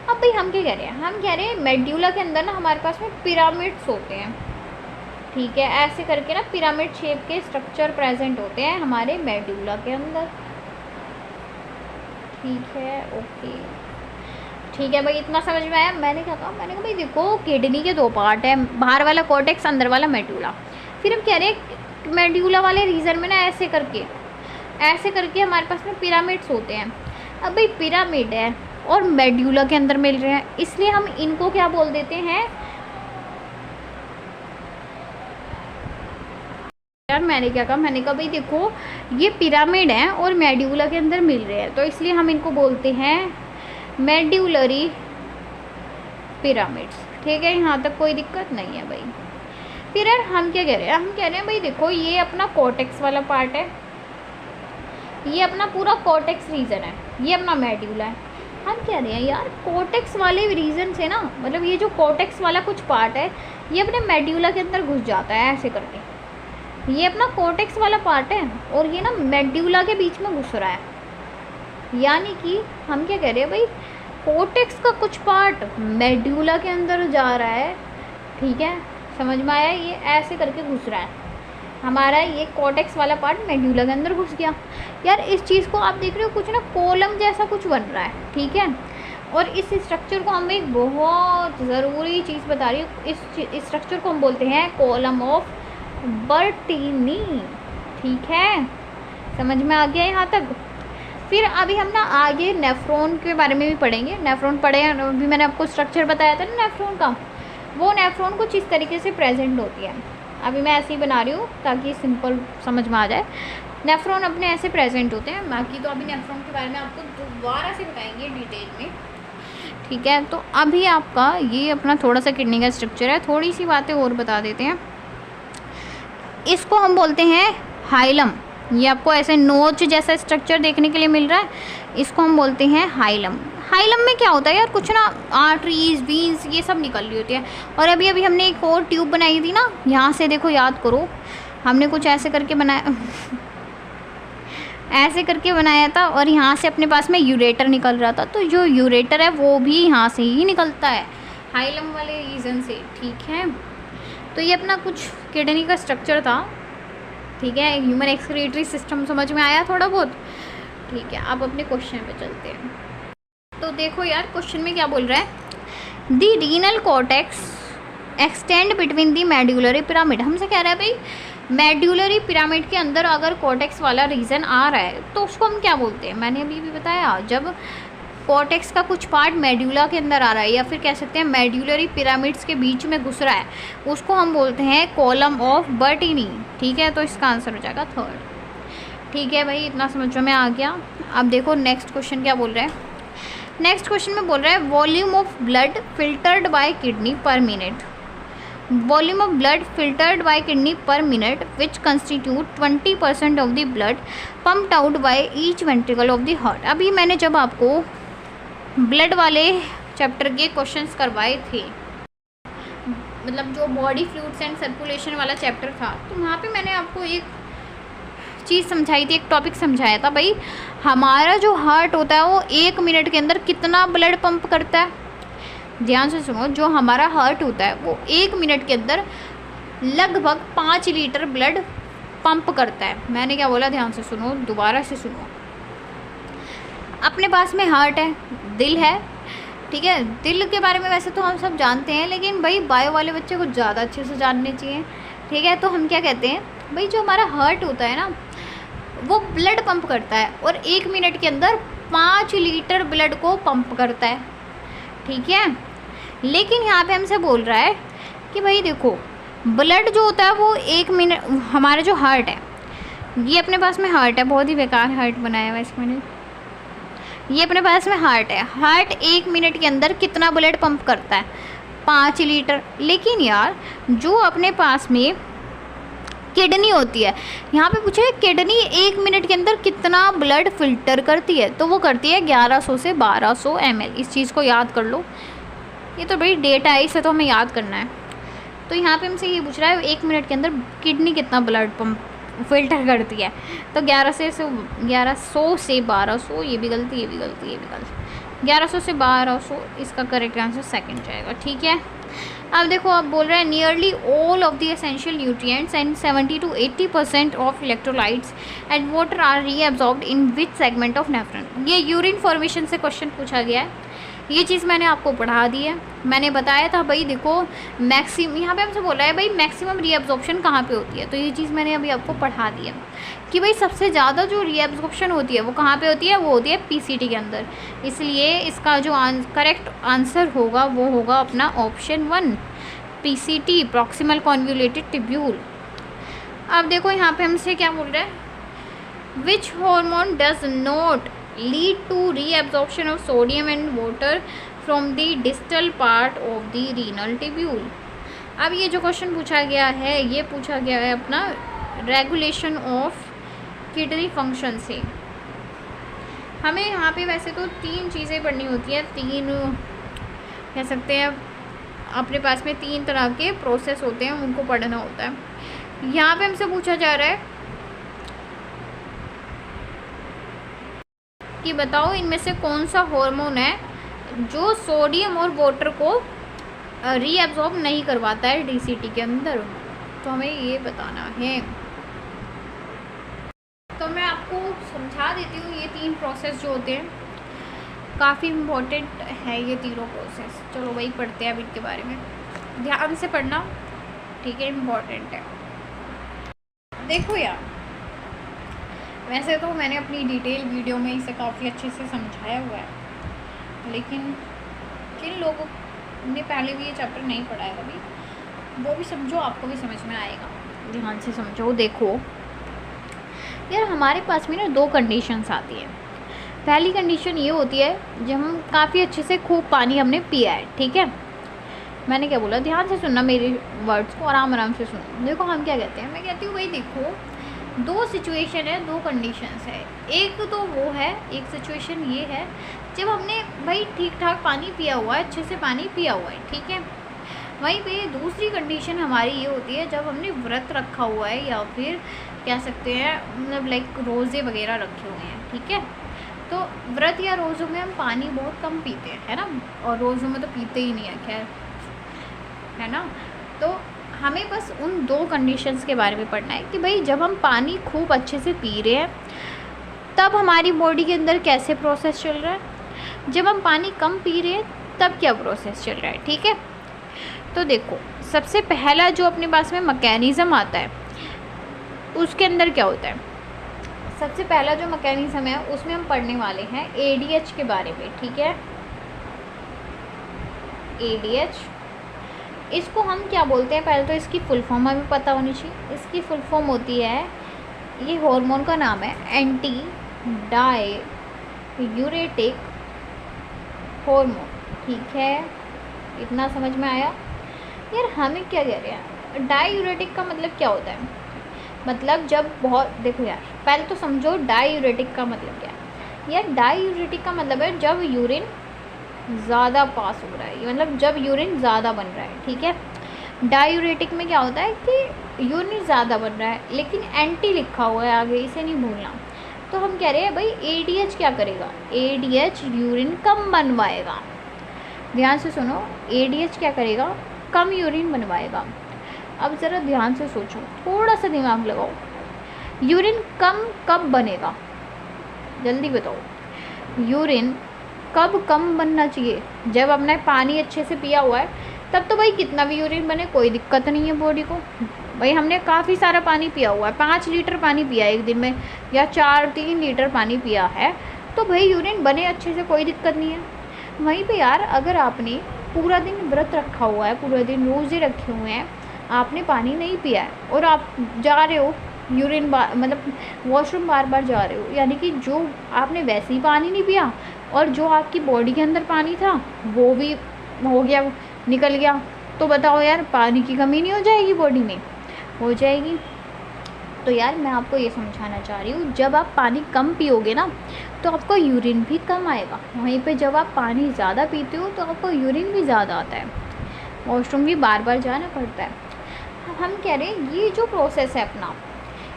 अब भाई हम क्या कह रहे हैं, हम कह रहे हैं मेड्यूला के अंदर ना हमारे पास में पिरामिड्स होते हैं, ठीक है। ऐसे करके ना पिरामिड शेप के स्ट्रक्चर प्रेजेंट होते हैं हमारे मेड्यूला के अंदर, ठीक है। ओके, ठीक है भाई, इतना समझ में आया। मैंने क्या कहा, मैंने कहा भाई देखो किडनी के दो पार्ट है, बाहर वाला कॉर्टेक्स, अंदर वाला मेड्यूला। फिर हम कह रहे हैं मेड्यूला वाले रीजन में ना ऐसे करके हमारे पास में पिरामिड्स होते हैं। अब भाई पिरामिड है और मेड्यूला के अंदर मिल रहे हैं, इसलिए हम इनको क्या बोल देते हैं यार। मैंने क्या कहा, मैंने कहा भाई देखो ये पिरामिड है और मेड्यूला के अंदर मिल रहे हैं, तो इसलिए हम इनको बोलते हैं मेड्यूलरी पिरामिड्स, ठीक है। यहाँ तक कोई दिक्कत नहीं है भाई। फिर यार हम क्या कह रहे हैं, हम कह रहे हैं भाई देखो ये अपना कॉर्टेक्स वाला पार्ट है, ये अपना पूरा कॉर्टेक्स रीजन है, ये अपना मेड्यूला है। हम कह रहे हैं यार कॉर्टेक्स वाले रीजन से ना, मतलब ये जो कॉर्टेक्स वाला कुछ पार्ट है ये अपने मेड्यूला के अंदर घुस जाता है ऐसे करके। ये अपना कॉर्टेक्स वाला पार्ट है और ये ना मेड्यूला के बीच में घुस रहा है। यानी कि हम क्या कह रहे हैं भाई, कॉर्टेक्स का कुछ पार्ट मेड्यूला के अंदर जा रहा है, ठीक है। समझ में आया, ये ऐसे करके घुस रहा है हमारा, ये कॉर्टेक्स वाला पार्ट मेड्यूला के अंदर घुस गया। यार इस चीज़ को आप देख रहे हो, कुछ ना कॉलम जैसा कुछ बन रहा है, ठीक है। और इस स्ट्रक्चर को हम एक बहुत ज़रूरी चीज़ बता रही हूँ, इस स्ट्रक्चर को हम बोलते हैं कॉलम ऑफ बर्टीनी, ठीक है। समझ में आ गया यहाँ तक। फिर अभी हम ना आगे नेफ्रॉन के बारे में भी पढ़ेंगे। नेफ्रॉन पढ़े, अभी मैंने आपको स्ट्रक्चर बताया था ना नेफ्रॉन का, वो नेफ्रॉन कुछ इस तरीके से प्रेजेंट होती है। अभी मैं ऐसे ही बना रही हूँ ताकि सिंपल समझ में आ जाए। नेफ्रॉन अपने ऐसे प्रेजेंट होते हैं, बाकी तो अभी नेफ्रॉन के बारे में आपको दोबारा से बताएंगे डिटेल में, ठीक है। तो अभी आपका ये अपना थोड़ा सा किडनी का स्ट्रक्चर है, थोड़ी सी बातें और बता देते हैं। इसको हम बोलते हैं हाइलम, ये आपको ऐसे नोच जैसा स्ट्रक्चर देखने के लिए मिल रहा है, इसको हम बोलते हैं हाइलम। हाइलम में क्या होता है यार, कुछ ना आर्टरीज, वीन्स, ये सब निकल रही होती है। और अभी अभी हमने एक और ट्यूब बनाई थी ना, यहाँ से देखो, याद करो, हमने कुछ ऐसे करके बनाया ऐसे करके बनाया था और यहाँ से अपने पास में यूरेटर निकल रहा था। तो जो यूरेटर है वो भी यहाँ से ही निकलता है, हाइलम वाले रीजन से, ठीक है। तो ये अपना कुछ किडनी का स्ट्रक्चर था, ठीक है। ह्यूमन एक्सक्रीटरी सिस्टम समझ में आया थोड़ा बहुत, ठीक है। अब अपने क्वेश्चन पे चलते हैं। तो देखो यार क्वेश्चन में क्या बोल रहा है, the renal cortex extend between the medullary pyramid. हमसे कह रहा है भाई मेड्यूलरी पिरामिड के अंदर अगर कॉर्टेक्स वाला रीजन आ रहा है तो उसको हम क्या बोलते हैं। मैंने अभी भी बताया, जब कॉर्टेक्स का कुछ पार्ट मेड्यूला के अंदर आ रहा है या फिर कह सकते हैं मेड्यूलरी पिरामिड्स के बीच में घुस रहा है, उसको हम बोलते हैं कॉलम ऑफ बर्टीनी, ठीक है। तो इसका आंसर हो जाएगा थर्ड, ठीक है भाई, इतना समझ में आ गया। अब देखो नेक्स्ट क्वेश्चन क्या बोल रहा है। नेक्स्ट क्वेश्चन में बोल रहा है volume of blood filtered bye kidney पर minute, volume of blood filtered bye kidney पर minute which constitute 20% of the blood pumped out by each ventricle of the heart. अभी मैंने जब आपको ब्लड वाले चैप्टर के क्वेश्चंस करवाए थे, मतलब जो बॉडी फ्लूइड्स एंड सर्कुलेशन वाला चैप्टर था, तो वहाँ पे मैंने आपको एक चीज़ समझाई थी, एक टॉपिक समझाया था भाई, हमारा जो हार्ट होता है वो 1 मिनट के अंदर कितना ब्लड पंप करता है। ध्यान से सुनो, जो हमारा हार्ट होता है वो 1 मिनट के अंदर लगभग 5 लीटर ब्लड पंप करता है। मैंने क्या बोला, ध्यान से सुनो, दोबारा से सुनो। अपने पास में हार्ट है, दिल है, ठीक है। दिल के बारे में वैसे तो हम सब जानते हैं, लेकिन भाई बायो वाले बच्चे को ज़्यादा अच्छे से जानने चाहिए, ठीक है। तो हम क्या कहते हैं भाई, जो हमारा हार्ट होता है ना वो ब्लड पंप करता है और 1 मिनट के अंदर 5 लीटर ब्लड को पंप करता है, ठीक है। लेकिन यहाँ पे हमसे बोल रहा है कि भाई देखो ब्लड जो होता है वो 1 मिनट, हमारा जो हार्ट है, ये अपने पास में हार्ट है, बहुत ही बेकार हार्ट बनाया हुआ इसमें, ये अपने पास में हार्ट है, हार्ट 1 मिनट के अंदर कितना ब्लड पंप करता है? 5 लीटर। लेकिन यार जो अपने पास में किडनी होती है, यहाँ पे पूछा है किडनी 1 मिनट के अंदर कितना ब्लड फिल्टर करती है, तो वो करती है 1100 से 1200 ml। इस चीज़ को याद कर लो, ये तो बड़ी डेटा है, इसे तो हमें याद करना है। तो यहाँ पे हमसे ये पूछ रहा है 1 मिनट के अंदर किडनी कितना ब्लड पंप फिल्टर करती है, तो 1100 से 1200, ये भी गलती, ये भी गलती, ये भी गलती, 1100 से 1200 इसका करेक्ट आंसर सेकंड जाएगा। ठीक है, अब देखो आप बोल रहे हैं nearly all of the essential nutrients and 70 to 80% of electrolytes and water are reabsorbed in which segment of nephron. ये यूरिन फॉर्मेशन से क्वेश्चन पूछा गया है, ये चीज़ मैंने आपको पढ़ा दी है। मैंने बताया था भाई देखो मैक्सिमम, यहाँ पे हमसे बोला है भाई मैक्सिमम रीअब्सॉर्प्शन कहाँ पे होती है, तो ये चीज़ मैंने अभी आपको पढ़ा दी है कि भाई सबसे ज़्यादा जो रीअब्सॉर्प्शन होती है वो कहाँ पे होती है, वो होती है पीसीटी के अंदर। इसलिए इसका जो करेक्ट आंसर होगा वो होगा अपना option 1 PCT, proximal convoluted tubule. अब देखो यहाँ पे हमसे क्या बोल रहा है, which hormone does not lead to reabsorption of sodium and water from the distal part of the renal tubule। अब ये जो क्वेश्चन पूछा गया है, ये पूछा गया है अपना रेगुलेशन ऑफ किडनी फंक्शन से। हमें यहाँ पे वैसे तो 3 चीज़ें पढ़नी होती है, 3 कह सकते हैं अपने पास में 3 तरह के प्रोसेस होते हैं, उनको पढ़ना होता है। यहाँ पे हमसे पूछा जा रहा है कि बताओ इनमें से कौन सा हार्मोन है जो सोडियम और वाटर को रीअब्सॉर्ब नहीं करवाता है डीसीटी के अंदर, तो हमें ये बताना है। तो मैं आपको समझा देती हूँ, ये 3 प्रोसेस जो होते हैं काफ़ी इम्पोर्टेंट है ये तीनों प्रोसेस। चलो वही पढ़ते हैं अब इनके बारे में, ध्यान से पढ़ना, ठीक है, इम्पोर्टेंट है। देखो यार वैसे तो मैंने अपनी डिटेल वीडियो में इसे काफ़ी अच्छे से समझाया हुआ है, लेकिन जिन लोगों ने पहले भी ये चैप्टर नहीं पढ़ा है कभी, वो भी समझो, आपको भी समझ में आएगा, ध्यान से समझो। देखो यार हमारे पास में ना 2 कंडीशंस आती हैं। पहली कंडीशन ये होती है जब हम काफ़ी अच्छे से खूब पानी हमने पिया है, ठीक है। मैंने क्या बोला, ध्यान से सुनना मेरे वर्ड्स को, आराम आराम से सुनो। देखो हम क्या कहते हैं, मैं कहती हूँ भाई देखो 2 सिचुएशन है, 2 कंडीशंस है। एक तो वो है, एक सिचुएशन ये है जब हमने भाई ठीक ठाक पानी पिया हुआ है, अच्छे से पानी पिया हुआ है, ठीक है। वहीं पे दूसरी कंडीशन हमारी ये होती है जब हमने व्रत रखा हुआ है, या फिर कह सकते हैं मतलब लाइक रोज़े वगैरह रखे हुए हैं, ठीक है। तो व्रत या रोज़ों में हम पानी बहुत कम पीते हैं, है ना, और रोज़ों में तो पीते ही नहीं है, खैर, है ना। तो हमें बस उन 2 कंडीशंस के बारे में पढ़ना है कि भाई जब हम पानी खूब अच्छे से पी रहे हैं तब हमारी बॉडी के अंदर कैसे प्रोसेस चल रहा है, जब हम पानी कम पी रहे हैं तब क्या प्रोसेस चल रहा है, ठीक है। तो देखो सबसे पहला जो अपने पास में मैकेनिज़्म आता है उसके अंदर क्या होता है, सबसे पहला जो मैकेनिज़्म है उसमें हम पढ़ने वाले हैं एडीएच के बारे में, ठीक है। एडीएच, इसको हम क्या बोलते हैं, पहले तो इसकी फुल फॉर्म हमें पता होनी चाहिए। इसकी फुल फॉर्म होती है, ये हार्मोन का नाम है एंटी डाययूरेटिक हार्मोन, ठीक है, इतना समझ में आया। यार हमें क्या कह रहे हैं, डाययूरेटिक का मतलब क्या होता है, मतलब जब बहुत, देखो यार पहले तो समझो डाययूरेटिक का मतलब क्या है। यार डाययूरेटिक का मतलब है जब यूरिन ज़्यादा पास हो रहा है, मतलब जब यूरिन ज़्यादा बन रहा है, ठीक है। डाययूरेटिक में क्या होता है कि यूरिन ज़्यादा बन रहा है, लेकिन एंटी लिखा हुआ है आगे, इसे नहीं भूलना। तो हम कह रहे हैं भाई एडीएच क्या करेगा, एडीएच यूरिन कम बनवाएगा। ध्यान से सुनो, एडीएच क्या करेगा, कम यूरिन बनवाएगा। अब ज़रा ध्यान से सोचो, थोड़ा सा दिमाग लगाओ, यूरिन कम कब बनेगा, जल्दी बताओ। यूरिन कब कम बनना चाहिए, जब हमने पानी अच्छे से पिया हुआ है तब तो भाई कितना भी यूरिन बने कोई दिक्कत नहीं है बॉडी को। भाई हमने काफ़ी सारा पानी पिया हुआ है, 5 लीटर पानी पिया एक दिन में, या 3 लीटर पानी पिया है, तो भाई यूरिन बने अच्छे से, कोई दिक्कत नहीं है। वहीं पे यार अगर आपने पूरा दिन व्रत रखा हुआ है, पूरा दिन रोज़े रखे हुए हैं, आपने पानी नहीं पिया है और आप जा रहे हो यूरिन मतलब वॉशरूम बार बार जा रहे हो, यानी कि जो आपने वैसे ही पानी नहीं पिया, और जो आपकी बॉडी के अंदर पानी था वो भी हो गया, निकल गया। तो बताओ यार, पानी की कमी नहीं हो जाएगी बॉडी में? हो जाएगी। तो यार मैं आपको ये समझाना चाह रही हूँ, जब आप पानी कम पियोगे ना तो आपको यूरिन भी कम आएगा। वहीं पे जब आप पानी ज़्यादा पीते हो तो आपको यूरिन भी ज़्यादा आता है, वॉशरूम भी बार बार जाना पड़ता है। हम कह रहे हैं ये जो प्रोसेस है अपना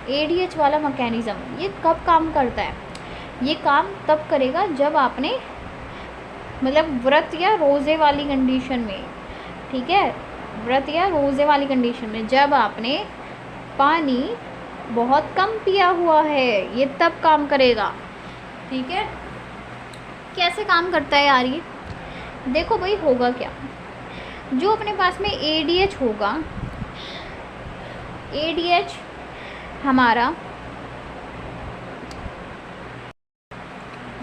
ADH वाला मैकेनिज़्म, ये कब काम करता है? ये काम तब करेगा जब आपने मतलब व्रत या रोज़े वाली कंडीशन में, ठीक है, व्रत या रोज़े वाली कंडीशन में जब आपने पानी बहुत कम पिया हुआ है, ये तब काम करेगा। ठीक है, कैसे काम करता है यार ये? देखो भाई, होगा क्या, जो अपने पास में ADH होगा, ADH हमारा,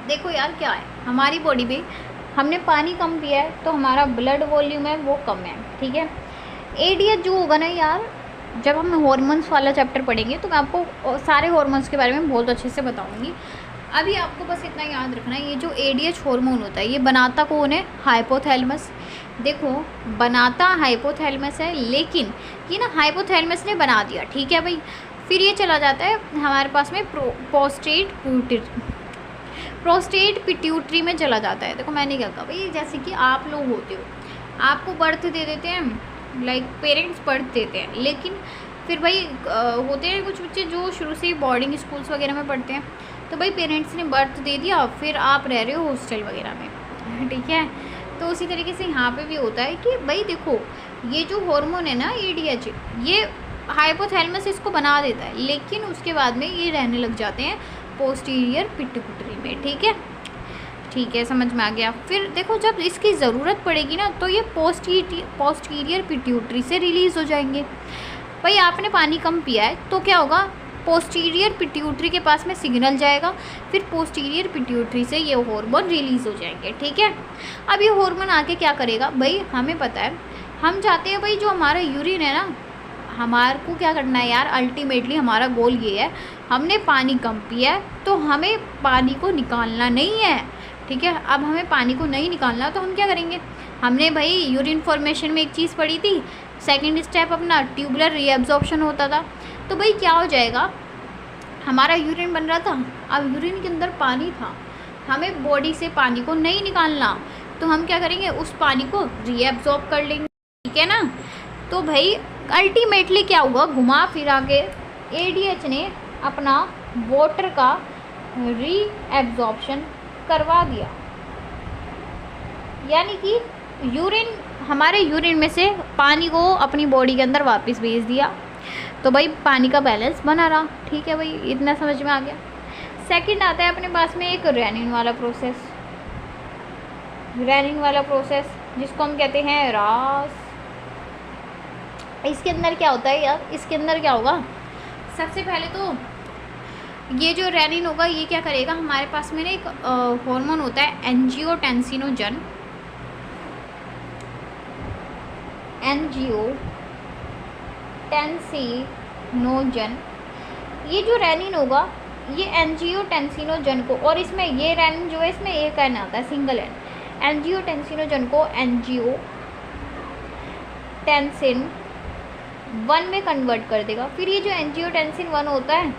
देखो यार क्या है, हमारी बॉडी में हमने पानी कम पिया है तो हमारा ब्लड वॉल्यूम है वो कम है। ठीक है, ADH जो होगा ना यार, जब हम हॉर्मोन्स वाला चैप्टर पढ़ेंगे तो मैं आपको सारे हॉर्मोन्स के बारे में बहुत अच्छे से बताऊंगी। अभी आपको बस इतना याद रखना है, ये जो ADH हार्मोन होता है ये बनाता कौन है? हाइपोथैलेमस। देखो, बनाता हाइपोथैलेमस है, लेकिन ये ना हाइपोथैलेमस ने बना दिया, ठीक है भाई। फिर ये चला जाता है हमारे पास में प्रोस्टेट पिट्यूटरी में चला जाता है। देखो मैंने क्या कहा भाई, जैसे कि आप लोग होते हो, आपको बर्थ दे देते हैं, लाइक पेरेंट्स बर्थ देते हैं, लेकिन फिर भाई होते हैं कुछ बच्चे जो शुरू से ही बोर्डिंग स्कूल्स वगैरह में पढ़ते हैं, तो भाई पेरेंट्स ने बर्थ दे दिया, फिर आप रह रहे हो हॉस्टल वगैरह में। ठीक है, तो उसी तरीके से यहाँ पे भी होता है कि भाई देखो, ये जो हार्मोन है ना ADH, ये हाइपोथैलेमस इसको बना देता है, लेकिन उसके बाद में ये रहने लग जाते हैं पोस्टीरियर पिट्यूटरी में। ठीक है, समझ में आ गया। फिर देखो, जब इसकी ज़रूरत पड़ेगी ना तो ये पोस्टीरियर पिट्यूटरी से रिलीज़ हो जाएंगे। भाई आपने पानी कम पिया है तो क्या होगा, पोस्टीरियर पिट्यूटरी के पास में सिग्नल जाएगा, फिर पोस्टीरियर पिट्यूटरी से ये हार्मोन रिलीज़ हो जाएंगे। ठीक है, अब ये हार्मोन आके क्या करेगा भाई, हमें पता है, हम चाहते हैं भाई जो हमारा यूरिन है ना, हमारे को क्या करना है यार, अल्टीमेटली हमारा गोल ये है, हमने पानी कम पिया है तो हमें पानी को निकालना नहीं है। ठीक है, अब हमें पानी को नहीं निकालना तो हम क्या करेंगे, हमने भाई यूरिन फॉर्मेशन में एक चीज़ पढ़ी थी, सेकंड स्टेप अपना ट्यूबुलर रीएब्जॉर्प्शन होता था। तो भाई क्या हो जाएगा, हमारा यूरिन बन रहा था, अब यूरिन के अंदर पानी था, हमें बॉडी से पानी को नहीं निकालना, तो हम क्या करेंगे, उस पानी को रीएब्जॉर्ब कर लेंगे। ठीक है ना, तो भाई अल्टीमेटली क्या हुआ, घुमा फिरा के ADH ने अपना वाटर का रीएब्जॉर्प्शन करवा दिया, यानी कि यूरिन, हमारे यूरिन में से पानी को अपनी बॉडी के अंदर वापस भेज दिया, तो भाई पानी का बैलेंस बना रहा। ठीक है भाई, इतना समझ में आ गया। सेकंड आता है अपने पास में एक रेनिन वाला प्रोसेस, जिसको हम कहते हैं रास। इसके अंदर क्या होता है यार, इसके अंदर क्या होगा, सबसे पहले तो ये जो रेनिन होगा ये क्या करेगा, हमारे पास में ना एक हार्मोन होता है एंजियोटेंसिनोजन। ये जो रेनिन होगा ये एंजियोटेंसिनोजन को, और इसमें ये रेनिन जो है इसमें एक एन आता है, सिंगल एन, एंजियोटेंसिनोजन को एंजियोटेंसिन 1 में कन्वर्ट कर देगा। फिर ये जो एंजियोटेंसिन 1 होता है,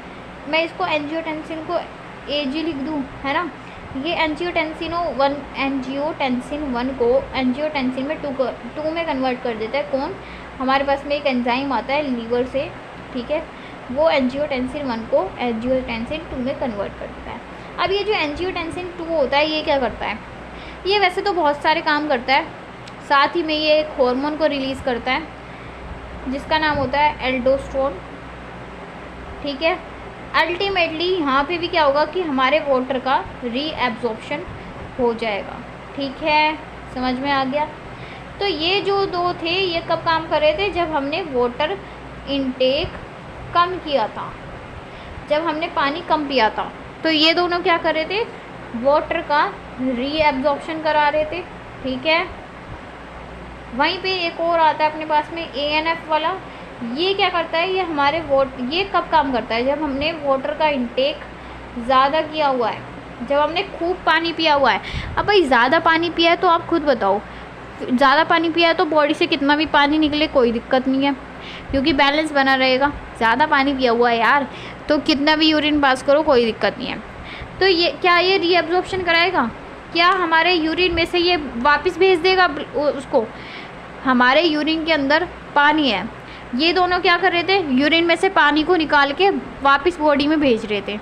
मैं इसको एंजियोटेंसिन को AG लिख दूँ, है ना, ये एंजियोटेंसिन 1 को एंजियोटेंसिन में 2 में कन्वर्ट कर देता है। कौन, हमारे पास में एक एंजाइम आता है लीवर से, ठीक है, वो एंजियोटेंसिन 1 को एंजियोटेंसिन 2 में कन्वर्ट कर देता है। अब ये जो एंजियोटेंसिन 2 होता है ये क्या करता है, ये वैसे तो बहुत सारे काम करता है, साथ ही में ये एक हार्मोन को रिलीज़ करता है जिसका नाम होता है एल्डोस्टेरोन। ठीक है, अल्टीमेटली यहाँ पे भी क्या होगा कि हमारे वाटर का रीएब्जॉर्प्शन हो जाएगा। ठीक है, समझ में आ गया। तो ये जो दो थे ये कब काम कर रहे थे, जब हमने वाटर इनटेक कम किया था, जब हमने पानी कम पिया था, तो ये दोनों क्या कर रहे थे, वाटर का रीएब्जॉर्प्शन करा रहे थे। ठीक है, वहीं पे एक और आता है अपने पास में ANF वाला, ये क्या करता है, ये हमारे ये कब काम करता है, जब हमने वाटर का इंटेक ज़्यादा किया हुआ है, जब हमने खूब पानी पिया हुआ है। अब भाई ज़्यादा पानी पिया है तो आप खुद बताओ, ज़्यादा पानी पिया है तो बॉडी से कितना भी पानी निकले कोई दिक्कत नहीं है, क्योंकि बैलेंस बना रहेगा। ज़्यादा पानी पिया हुआ है यार, तो कितना भी यूरिन पास करो कोई दिक्कत नहीं है। तो ये क्या ये रीअब्जॉर्प्शन कराएगा? क्या हमारे यूरिन में से ये वापस भेज देगा उसको? हमारे यूरिन के अंदर पानी है, ये दोनों क्या कर रहे थे? यूरिन में से पानी को निकाल के वापस बॉडी में भेज रहे थे।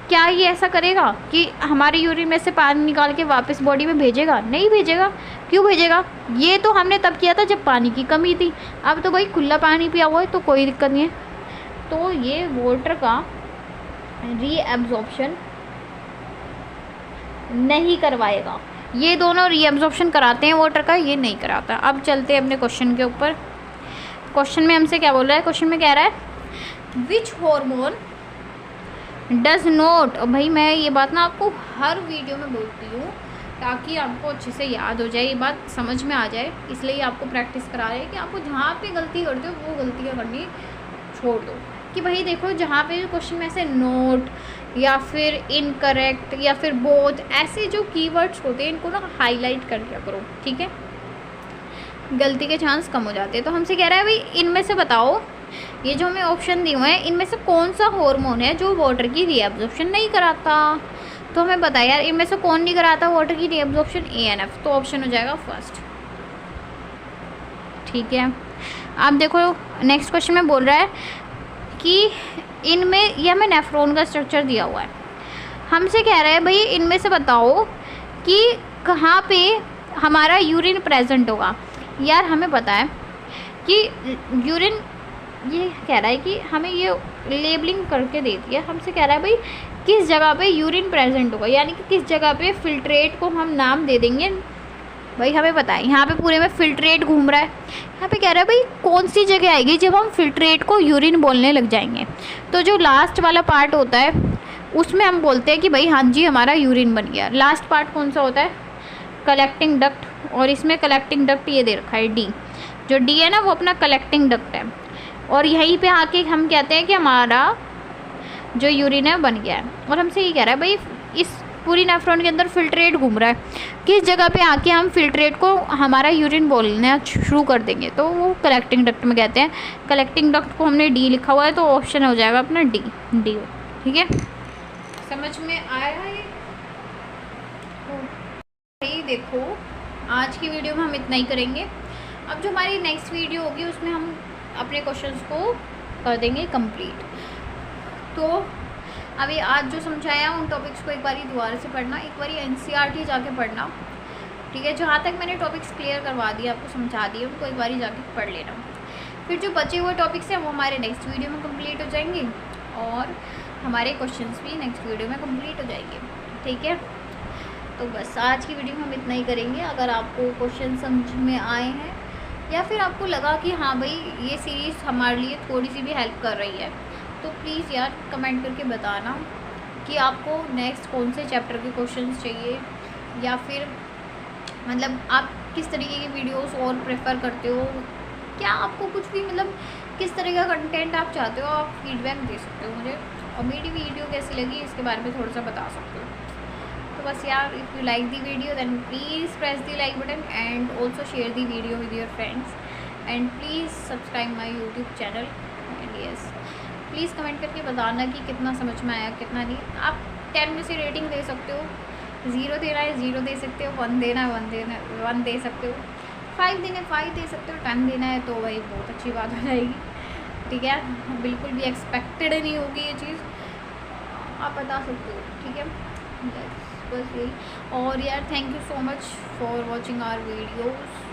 क्या ये ऐसा करेगा कि हमारे यूरिन में से पानी निकाल के वापस बॉडी में भेजेगा? नहीं भेजेगा। क्यों भेजेगा? ये तो हमने तब किया था जब पानी की कमी थी। अब तो भाई खुला पानी पिया हुआ है तो कोई दिक्कत नहीं है। तो ये वाटर का रीअब्जॉर्प्शन नहीं करवाएगा। ये दोनों रीअब्जॉर्प्शन कराते हैं वाटर का, ये नहीं कराता। अब चलते हैं अपने क्वेश्चन के ऊपर। क्वेश्चन में हमसे क्या बोल रहा है? क्वेश्चन में कह रहा है विच हार्मोन डज नॉट। और भाई मैं ये बात ना आपको हर वीडियो में बोलती हूँ ताकि आपको अच्छे से याद हो जाए, ये बात समझ में आ जाए, इसलिए आपको प्रैक्टिस करा रहे हैं कि आपको जहाँ पे गलती करते हो वो गलतियाँ करनी छोड़ दो। कि भाई देखो, जहाँ पे क्वेश्चन में ऐसे नोट या फिर इनकरेक्ट या फिर बोथ ऐसे जो कीवर्ड्स होते हैं इनको ना हाईलाइट कर दिया करो, ठीक है? गलती के चांस कम हो जाते हैं। तो हमसे कह रहा है भाई इनमें से बताओ, ये जो हमें ऑप्शन दिए हुए हैं इनमें से कौन सा हार्मोन है जो वाटर की रीअब्जॉर्प्शन नहीं कराता? तो हमें बताया यार इनमें से कौन नहीं कराता वाटर की रीअब्जॉर्प्शन? ANF। तो ऑप्शन हो जाएगा फर्स्ट, ठीक है। अब देखो नेक्स्ट क्वेश्चन में बोल रहा है कि इनमें, यह हमें नेफ्रॉन का स्ट्रक्चर दिया हुआ है। हमसे कह रहा है भाई इनमें से बताओ कि कहाँ पे हमारा यूरिन प्रेजेंट होगा। यार हमें पता है कि यूरिन, ये कह रहा है कि हमें ये लेबलिंग करके दे दिया। हमसे कह रहा है भाई किस जगह पे यूरिन प्रेजेंट होगा, यानी कि किस जगह पे फिल्ट्रेट को हम नाम दे देंगे। भाई हमें पता है यहाँ पे पूरे में फिल्ट्रेट घूम रहा है। यहाँ पे कह रहा है भाई कौन सी जगह आएगी जब हम फिल्ट्रेट को यूरिन बोलने लग जाएंगे। तो जो लास्ट वाला पार्ट होता है उसमें हम बोलते हैं कि भाई हाँ जी हमारा यूरिन बन गया। लास्ट पार्ट कौन सा होता है? Collecting duct. और इसमें कलेक्टिंग डक्ट ये दे रखा है D। जो D है ना वो अपना कलेक्टिंग डक्ट है, और यहीं पे आके हम कहते हैं कि हमारा जो यूरिन है बन गया है। और हमसे ये कह रहा है भाई इस पूरी नेफ्रॉन के अंदर फिल्ट्रेट घूम रहा है, किस जगह पे आके हम फिल्ट्रेट को हमारा यूरिन बोलना शुरू कर देंगे। तो वो कलेक्टिंग डक्ट में कहते हैं। कलेक्टिंग डक्ट को हमने D लिखा हुआ है, तो ऑप्शन हो जाएगा अपना D। ठीक है, समझ में आया है? भाई देखो आज की वीडियो में हम इतना ही करेंगे। अब जो हमारी नेक्स्ट वीडियो होगी उसमें हम अपने क्वेश्चंस को कर देंगे कंप्लीट। तो अभी आज जो समझाया उन टॉपिक्स को एक बार दोबारा से पढ़ना, एक बार NCERT जाके पढ़ना, ठीक है? जहाँ तक मैंने टॉपिक्स क्लियर करवा दिए, आपको समझा दिए, उनको एक बार जाके पढ़ लेना। फिर जो बचे हुए टॉपिक्स हैं वो हमारे नेक्स्ट वीडियो में कंप्लीट हो जाएंगे, और हमारे क्वेश्चंस भी नेक्स्ट वीडियो में कंप्लीट हो जाएंगे, ठीक है? तो बस आज की वीडियो में हम इतना ही करेंगे। अगर आपको क्वेश्चन समझ में आए हैं या फिर आपको लगा कि हाँ भाई ये सीरीज़ हमारे लिए थोड़ी सी भी हेल्प कर रही है, तो प्लीज़ यार कमेंट करके बताना कि आपको नेक्स्ट कौन से चैप्टर के क्वेश्चंस चाहिए, या फिर मतलब आप किस तरीके की वीडियोस और प्रेफर करते हो, क्या आपको कुछ भी मतलब किस तरह का कंटेंट आप चाहते हो, आप फीडबैक दे सकते हो मुझे। और मेरी वीडियो कैसी लगी इसके बारे में थोड़ा सा बता सकते हो। तो बस यार, if you like the video then please press the like button and also share the video with your friends, and please subscribe my YouTube channel. And yes, please comment करके बताना कि कितना समझ में आया कितना नहीं। आप 10 में से रेटिंग दे सकते हो, 0 देना है 0 दे सकते हो, 1 देना है 1 दे सकते हो, 5 देना है 5 दे सकते हो, 10 देना है तो भाई बहुत अच्छी बात हो जाएगी, ठीक है? बिल्कुल भी एक्सपेक्टेड नहीं होगी ये चीज़, आप बता सकते हो, ठीक है? बस यही। और यार thank you so much for watching our videos.